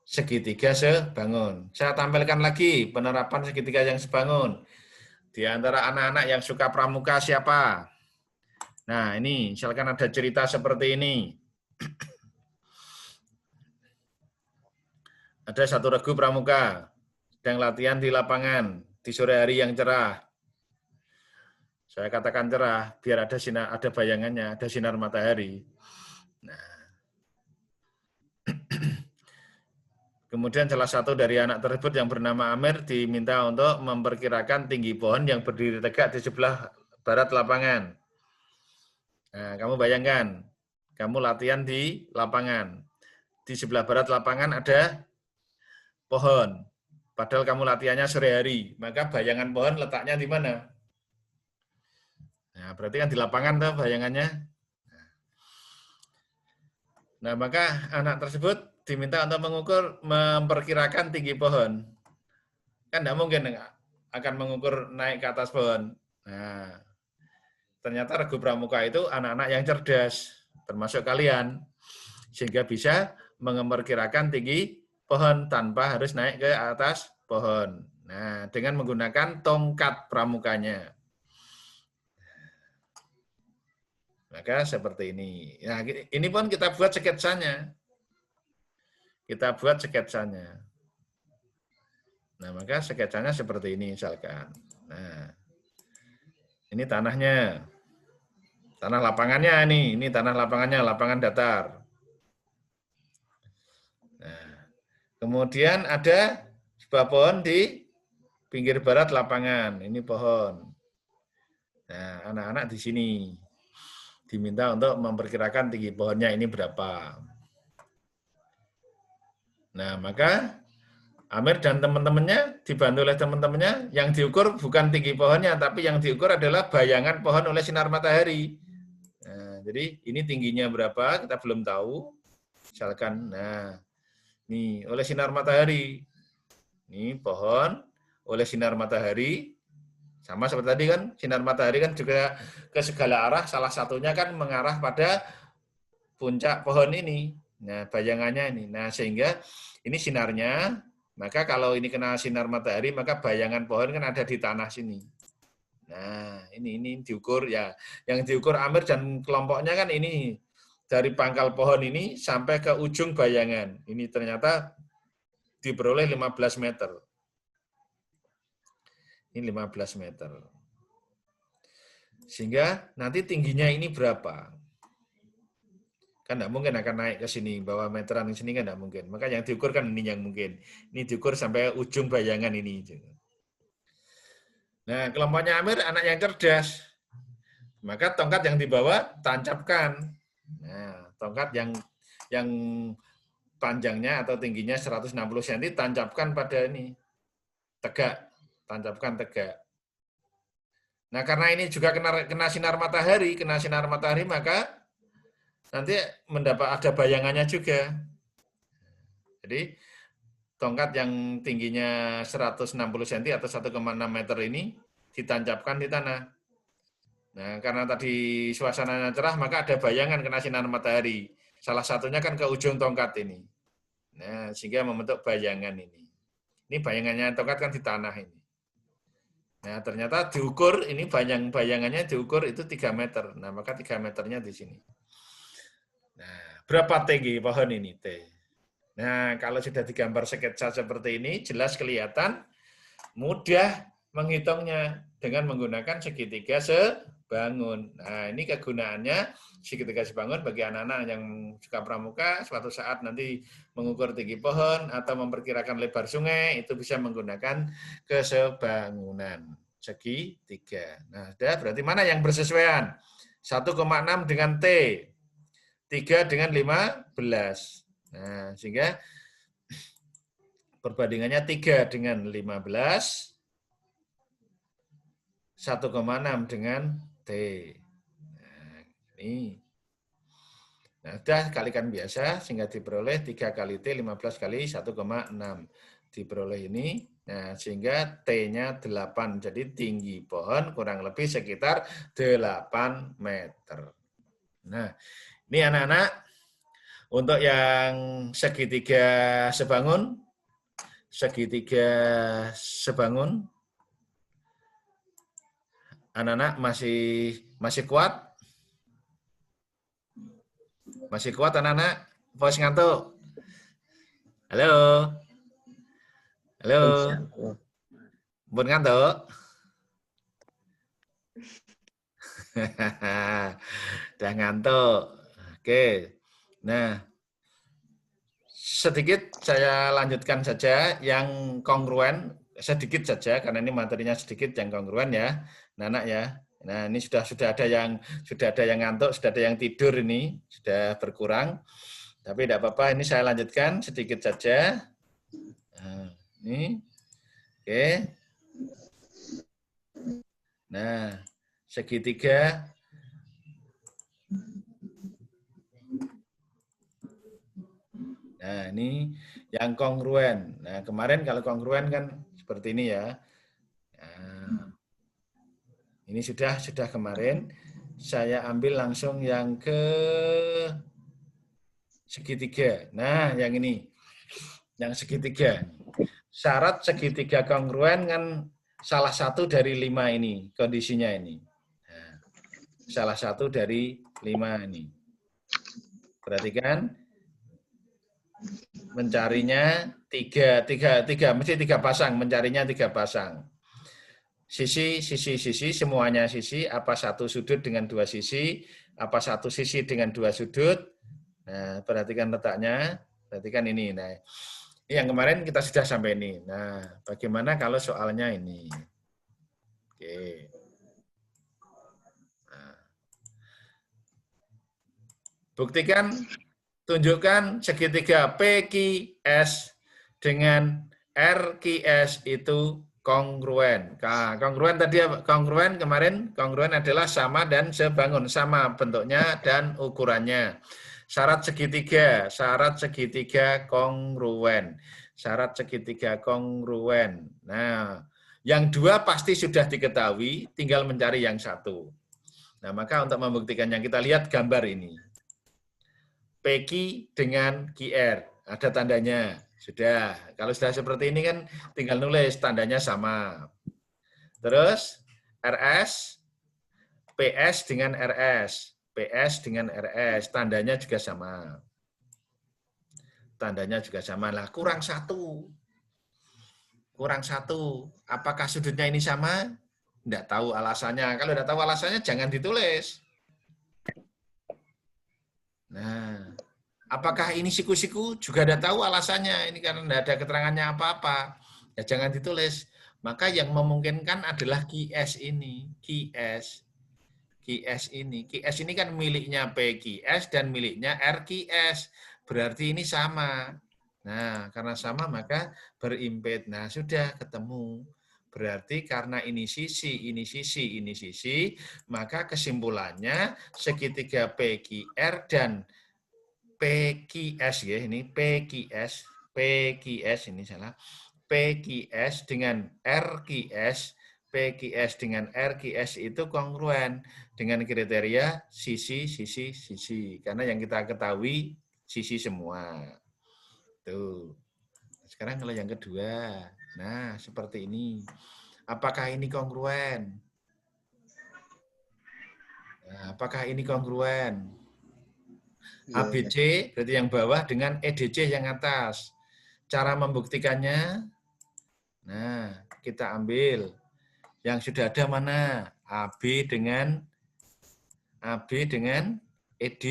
segitiga sebangun. Saya tampilkan lagi penerapan segitiga yang sebangun. Di antara anak-anak yang suka pramuka siapa? Nah, ini misalkan ada cerita seperti ini. Ada satu regu pramuka sedang latihan di lapangan di sore hari yang cerah. Saya katakan cerah biar ada sinar, ada bayangannya, ada sinar matahari. Nah, kemudian salah satu dari anak tersebut yang bernama Amir diminta untuk memperkirakan tinggi pohon yang berdiri tegak di sebelah barat lapangan. Nah, kamu bayangkan, kamu latihan di lapangan. Di sebelah barat lapangan ada pohon. Padahal kamu latihannya sore hari. Maka bayangan pohon letaknya di mana? Nah, berarti kan di lapangan tuh bayangannya. Nah, maka anak tersebut diminta untuk mengukur, memperkirakan tinggi pohon. Kan tidak mungkin akan mengukur naik ke atas pohon. Nah, ternyata regu pramuka itu anak-anak yang cerdas, termasuk kalian, sehingga bisa memperkirakan tinggi pohon tanpa harus naik ke atas pohon. Nah, dengan menggunakan tongkat pramukanya. Maka seperti ini. Nah, ini pun kita buat sketsanya. Kita buat sketsanya. Nah, maka sketsanya seperti ini misalkan. Nah, ini tanahnya. Tanah lapangannya ini tanah lapangannya, lapangan datar. Nah, kemudian ada sebuah pohon di pinggir barat lapangan. Ini pohon. Nah, anak-anak di sini diminta untuk memperkirakan tinggi pohonnya ini berapa. Nah, maka Amir dan teman-temannya dibantu oleh teman-temannya, yang diukur bukan tinggi pohonnya, tapi yang diukur adalah bayangan pohon oleh sinar matahari. Nah, jadi ini tingginya berapa, kita belum tahu. Misalkan, nah, nih oleh sinar matahari. Ini pohon oleh sinar matahari. Sama seperti tadi kan, sinar matahari kan juga ke segala arah, salah satunya kan mengarah pada puncak pohon ini. Nah, bayangannya ini. Nah, sehingga ini sinarnya, maka kalau ini kena sinar matahari, maka bayangan pohon kan ada di tanah sini. Nah, ini diukur ya. Yang diukur Amir dan kelompoknya kan ini. Dari pangkal pohon ini sampai ke ujung bayangan. Ini ternyata diperoleh 15 meter. Ini 15 meter. Sehingga nanti tingginya ini berapa? Kan tidak mungkin akan naik ke sini, bahwa meteran ke sini kan tidak mungkin. Maka yang diukur kan ini yang mungkin. Ini diukur sampai ujung bayangan ini. Nah, kelompoknya Amir anak yang cerdas. Maka tongkat yang dibawa tancapkan. Nah, tongkat yang panjangnya atau tingginya 160 cm tancapkan pada ini. Tegak, tancapkan tegak. Nah, karena ini juga kena sinar matahari, maka nanti mendapat ada bayangannya juga. Jadi tongkat yang tingginya 160 cm atau 1,6 meter ini ditancapkan di tanah. Nah, karena tadi suasananya cerah, maka ada bayangan kena sinar matahari. Salah satunya kan ke ujung tongkat ini. Nah, sehingga membentuk bayangan ini. Ini bayangannya tongkat kan di tanah ini. Nah, ternyata diukur, ini bayangannya diukur itu 3 meter. Nah, maka 3 meternya di sini. Nah, berapa tinggi pohon ini, T? Nah, kalau sudah digambar sketsa seperti ini, jelas kelihatan, mudah menghitungnya dengan menggunakan segitiga sebangun. Nah, ini kegunaannya segitiga sebangun bagi anak-anak yang suka pramuka, suatu saat nanti mengukur tinggi pohon atau memperkirakan lebar sungai, itu bisa menggunakan kesebangunan segitiga. Nah, sudah berarti mana yang bersesuaian? 1,6 dengan T, 3 dengan 15. Nah, sehingga perbandingannya 3 dengan 15, 1,6 dengan T. Nah, ini. Nah, sudah kalikan biasa sehingga diperoleh 3 kali T, 15 kali 1,6. Diperoleh ini. Nah, sehingga T-nya 8. Jadi tinggi pohon kurang lebih sekitar 8 meter. Nah, ini anak-anak, untuk yang segitiga sebangun, anak-anak masih kuat? Masih kuat anak-anak? Pos ngantuk? Halo? Halo? Pun ngantuk? Udah ngantuk. Oke. Nah, sedikit saya lanjutkan saja yang kongruen, sedikit saja karena ini materinya sedikit yang kongruen ya, anak ya. Nah, ini sudah ada yang ngantuk, sudah ada yang tidur ini, sudah berkurang. Tapi tidak apa-apa, ini saya lanjutkan sedikit saja. Nah, ini. Oke. Nah, segitiga. Nah, ini yang kongruen. Nah, kemarin kalau kongruen kan seperti ini ya. Nah, ini sudah kemarin. Saya ambil langsung yang ke segitiga. Nah, yang ini. Yang segitiga. Syarat segitiga kongruen kan salah satu dari 5 ini, kondisinya ini. Nah, salah satu dari 5 ini. Perhatikan. Mencarinya tiga, mesti 3 pasang, mencarinya 3 pasang. Sisi, semuanya sisi, apa satu sudut dengan 2 sisi, apa satu sisi dengan 2 sudut. Nah, perhatikan letaknya, perhatikan ini. Nah, ini yang kemarin kita sudah sampai ini. Nah, bagaimana kalau soalnya ini? Oke. Nah. Buktikan, tunjukkan segitiga PQS dengan RQS itu kongruen. Nah, kongruen tadi apa? Kongruen kemarin, kongruen adalah sama dan sebangun, sama bentuknya dan ukurannya. Syarat segitiga kongruen. Syarat segitiga kongruen. Nah, yang 2 pasti sudah diketahui, tinggal mencari yang 1. Nah, maka untuk membuktikannya kita lihat gambar ini. PQ dengan QR. Ada tandanya. Sudah. Kalau sudah seperti ini kan tinggal nulis tandanya sama. Terus RS, PS dengan RS. PS dengan RS. Tandanya juga sama. Tandanya juga sama. Lah kurang satu. Kurang satu. Apakah sudutnya ini sama? Tidak tahu alasannya. Kalau tidak tahu alasannya jangan ditulis. Nah, apakah ini siku-siku? Juga tidak tahu alasannya. Ini karena tidak ada keterangannya apa-apa. Ya jangan ditulis. Maka yang memungkinkan adalah QS ini. QS. QS ini. QS ini kan miliknya PQS dan miliknya RQS. Berarti ini sama. Nah, karena sama maka berimped. Nah, sudah ketemu. Berarti karena ini sisi, ini sisi, ini sisi, maka kesimpulannya segitiga PQR dan PQS ya, ini PQS, PQS ini salah. PQS dengan RQS, PQS dengan RQS itu kongruen dengan kriteria sisi, sisi, sisi. Karena yang kita ketahui sisi semua. Tuh. Sekarang kalau yang kedua, nah seperti ini. Apakah ini kongruen? Nah, apakah ini kongruen? ABC berarti yang bawah dengan EDC yang atas. Cara membuktikannya, nah kita ambil yang sudah ada mana? AB dengan ED.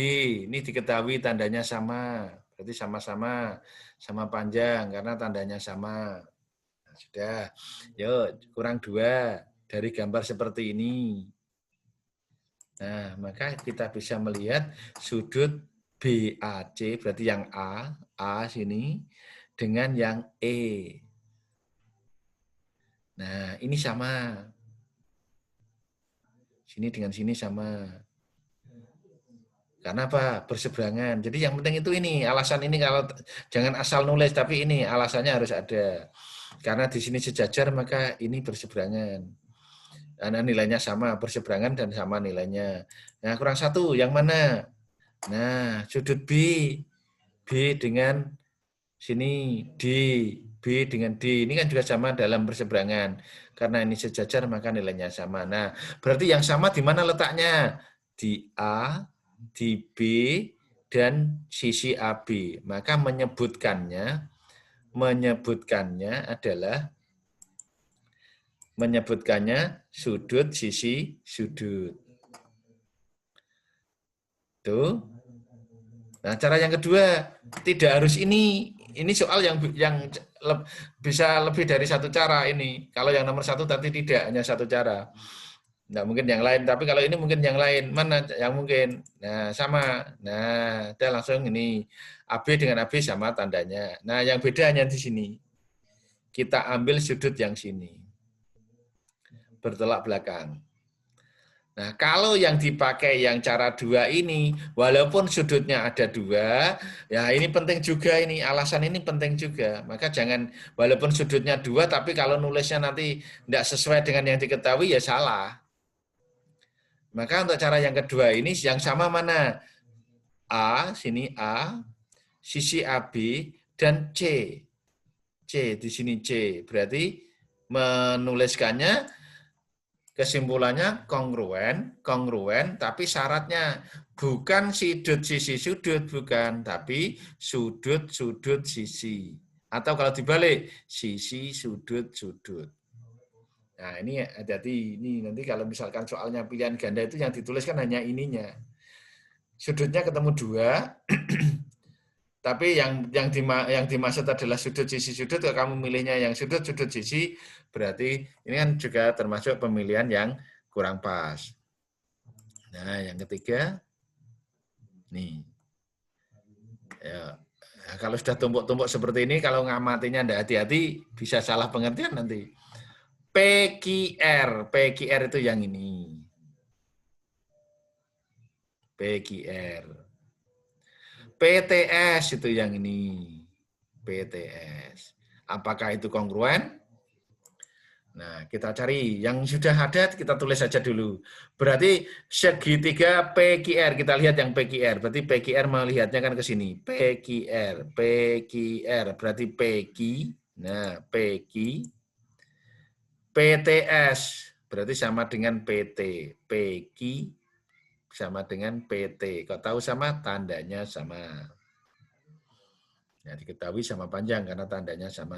Ini diketahui tandanya sama. Berarti sama-sama, sama panjang karena tandanya sama. Nah, sudah. Yuk, kurang 2 dari gambar seperti ini. Nah, maka kita bisa melihat sudut BAC, berarti yang A sini, dengan yang E. Nah, ini sama. Sini dengan sini sama. Karena apa? Berseberangan. Jadi yang penting itu ini, alasan ini kalau jangan asal nulis, tapi ini alasannya harus ada. Karena di sini sejajar, maka ini berseberangan. Karena nilainya sama, berseberangan dan sama nilainya. Nah, kurang 1, yang mana? Nah, sudut B. B dengan sini, D. B dengan D. Ini kan juga sama dalam berseberangan. Karena ini sejajar, maka nilainya sama. Nah, berarti yang sama di mana letaknya? Di A, di B, dan sisi AB. Maka menyebutkannya adalah sudut sisi sudut. Tuh. Nah, cara yang kedua, tidak harus ini. Ini soal yang bisa lebih dari satu cara ini. Kalau yang nomor 1 tadi tidak, hanya satu cara. Nggak mungkin yang lain, tapi kalau ini mungkin yang lain. Mana yang mungkin? Nah, sama. Nah, kita langsung ini. AB dengan AB sama tandanya. Nah, yang beda hanya di sini. Kita ambil sudut yang sini. Bertolak belakang. Nah, kalau yang dipakai yang cara 2 ini, walaupun sudutnya ada 2, ya ini penting juga ini, alasan ini penting juga. Maka jangan, walaupun sudutnya 2, tapi kalau nulisnya nanti tidak sesuai dengan yang diketahui, ya salah. Maka untuk cara yang kedua ini, yang sama mana? A, sini A, sisi AB, dan C. C, di sini C. Berarti menuliskannya, kesimpulannya kongruen, tapi syaratnya bukan sisi sudut, bukan, tapi sudut sisi. Atau kalau dibalik, sisi sudut. Nah, ini hati-hati, ini nanti kalau misalkan soalnya pilihan ganda itu yang dituliskan hanya ininya. Sudutnya ketemu 2, tapi yang dimaksud adalah sudut sisi sudut. Kalau kamu milihnya yang sudut sisi, berarti ini kan juga termasuk pemilihan yang kurang pas. Nah, yang ketiga, nih. Ya, nah, kalau sudah tumpuk-tumpuk seperti ini, kalau ngamatinya tidak hati-hati, bisa salah pengertian nanti. PQR itu yang ini. PQR. PTS itu yang ini. PTS. Apakah itu kongruen? Nah, kita cari yang sudah ada, kita tulis saja dulu. Berarti segitiga PQR, kita lihat yang PQR. Berarti PQR melihatnya kan ke sini. PQR berarti PQ. Nah, PQ. PTS berarti sama dengan PT. PQ sama dengan PT. Kau tahu sama? Tandanya sama. Ya, diketahui sama panjang karena tandanya sama.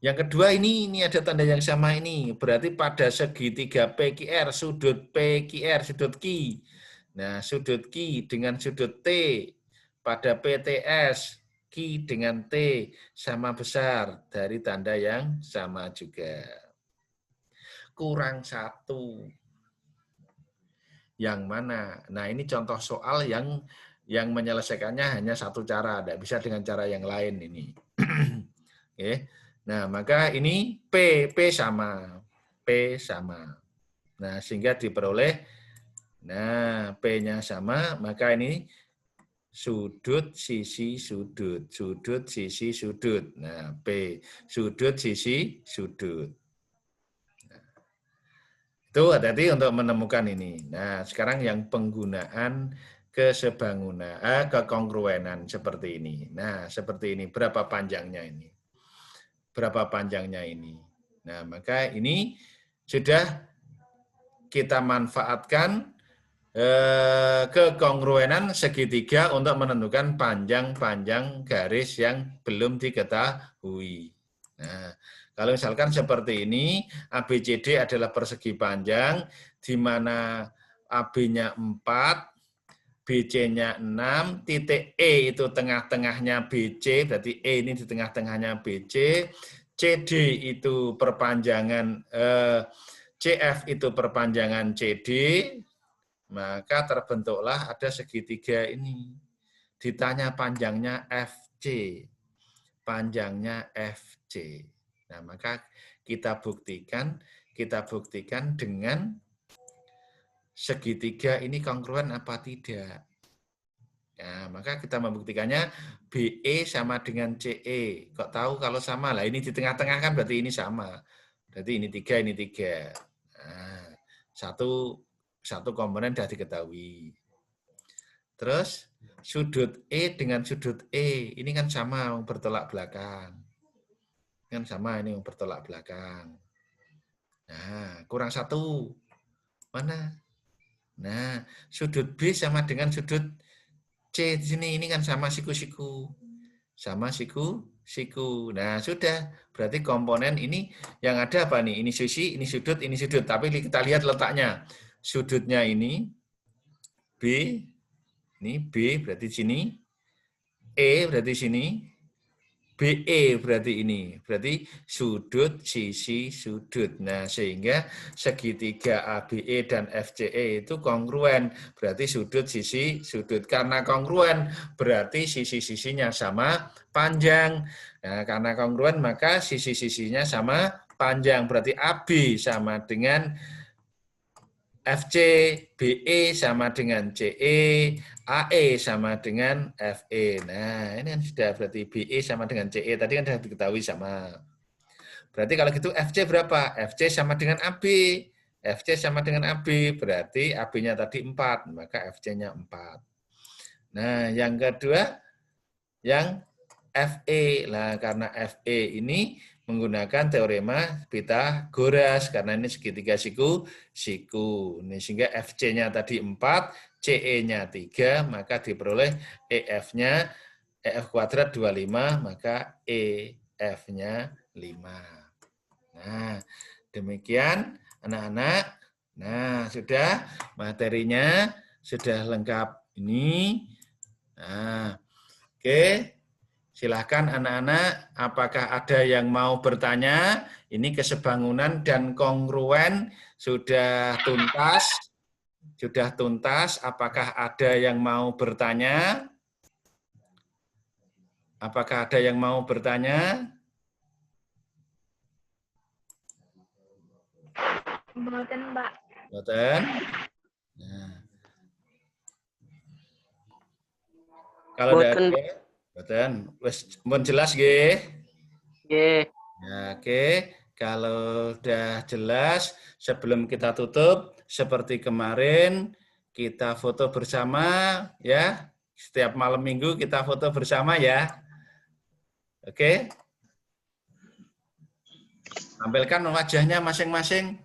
Yang kedua ini ada tanda yang sama ini. Berarti pada segitiga PQR, sudut PQR, sudut Q. Nah, sudut Q dengan sudut T pada PTS, Q dengan T sama besar dari tanda yang sama juga. Kurang satu. Yang mana? Nah, ini contoh soal yang menyelesaikannya hanya satu cara, tidak bisa dengan cara yang lain ini. Oke. Nah, maka ini P sama. P sama. Nah, sehingga diperoleh, nah, P-nya sama, maka ini sudut, sisi, sudut. Sudut, sisi, sudut. Nah, P. Sudut, sisi, sudut. Nah, itu hati-hati untuk menemukan ini. Nah, sekarang yang penggunaan kekongruenan seperti ini. Nah, seperti ini. Berapa panjangnya ini? Berapa panjangnya ini. Nah, maka ini sudah kita manfaatkan kekongruenan segitiga untuk menentukan panjang-panjang garis yang belum diketahui. Nah, kalau misalkan seperti ini, ABCD adalah persegi panjang, di mana AB-nya 4, BC-nya 6, titik E itu tengah-tengahnya BC, berarti E ini di tengah-tengahnya BC, CD itu perpanjangan, CF itu perpanjangan CD, maka terbentuklah ada segitiga ini. Ditanya panjangnya FC, panjangnya FC. Nah, maka kita buktikan dengan segitiga ini kongruen apa tidak. Nah, maka kita membuktikannya BE sama dengan CE. Kok tahu kalau sama? Lah ini di tengah-tengah kan berarti ini sama. Berarti ini 3, ini 3. Nah, satu komponen sudah diketahui. Terus sudut E dengan sudut E, ini kan sama bertolak belakang. Kan sama ini bertolak belakang. Nah, kurang satu. Mana? Nah, sudut B sama dengan sudut C di sini, ini kan sama siku-siku. Sama siku-siku. Nah, sudah. Berarti komponen ini yang ada apa nih? Ini sisi, ini sudut, ini sudut. Tapi kita lihat letaknya. Sudutnya ini B, ini B berarti sini. E berarti sini. BE berarti ini. Berarti sudut, sisi, sudut. Nah, sehingga segitiga ABE dan FCE itu kongruen. Berarti sudut, sisi, sudut. Karena kongruen, berarti sisi-sisinya sama panjang. Nah, karena kongruen, maka sisi-sisinya sama panjang. Berarti AB sama dengan FC, BE sama dengan CE, AE sama dengan FE. Nah, ini kan sudah berarti BE sama dengan CE. Tadi kan sudah diketahui sama. Berarti kalau gitu FC berapa? FC sama dengan AB. FC sama dengan AB. Berarti AB-nya tadi 4. Maka FC-nya 4. Nah, yang kedua, yang FE. Nah, karena FE ini menggunakan teorema Pythagoras karena ini segitiga siku. Ini sehingga FC-nya tadi 4, CE-nya 3, maka diperoleh EF-nya EF kuadrat 25, maka EF-nya 5. Nah, demikian anak-anak. Nah, sudah materinya sudah lengkap ini. Nah, oke. Silahkan anak-anak, apakah ada yang mau bertanya? Ini kesebangunan dan kongruen sudah tuntas. Sudah tuntas, apakah ada yang mau bertanya? Apakah ada yang mau bertanya? Mboten, Mbak. Mboten? Nah. Kalau ada mboten, wis mun jelas nggih. Nggih. Ya, oke. Kalau udah jelas, sebelum kita tutup, seperti kemarin, kita foto bersama, ya. Setiap malam minggu kita foto bersama, ya. Oke? Tampilkan wajahnya masing-masing.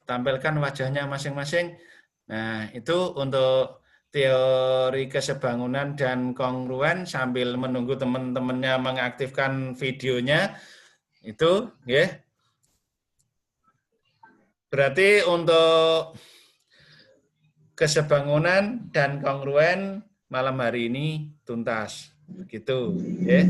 Tampilkan wajahnya masing-masing. Nah, itu untuk teori kesebangunan dan kongruen sambil menunggu teman-temannya mengaktifkan videonya. Itu, ya. Berarti untuk kesebangunan dan kongruen malam hari ini tuntas. Begitu, ya.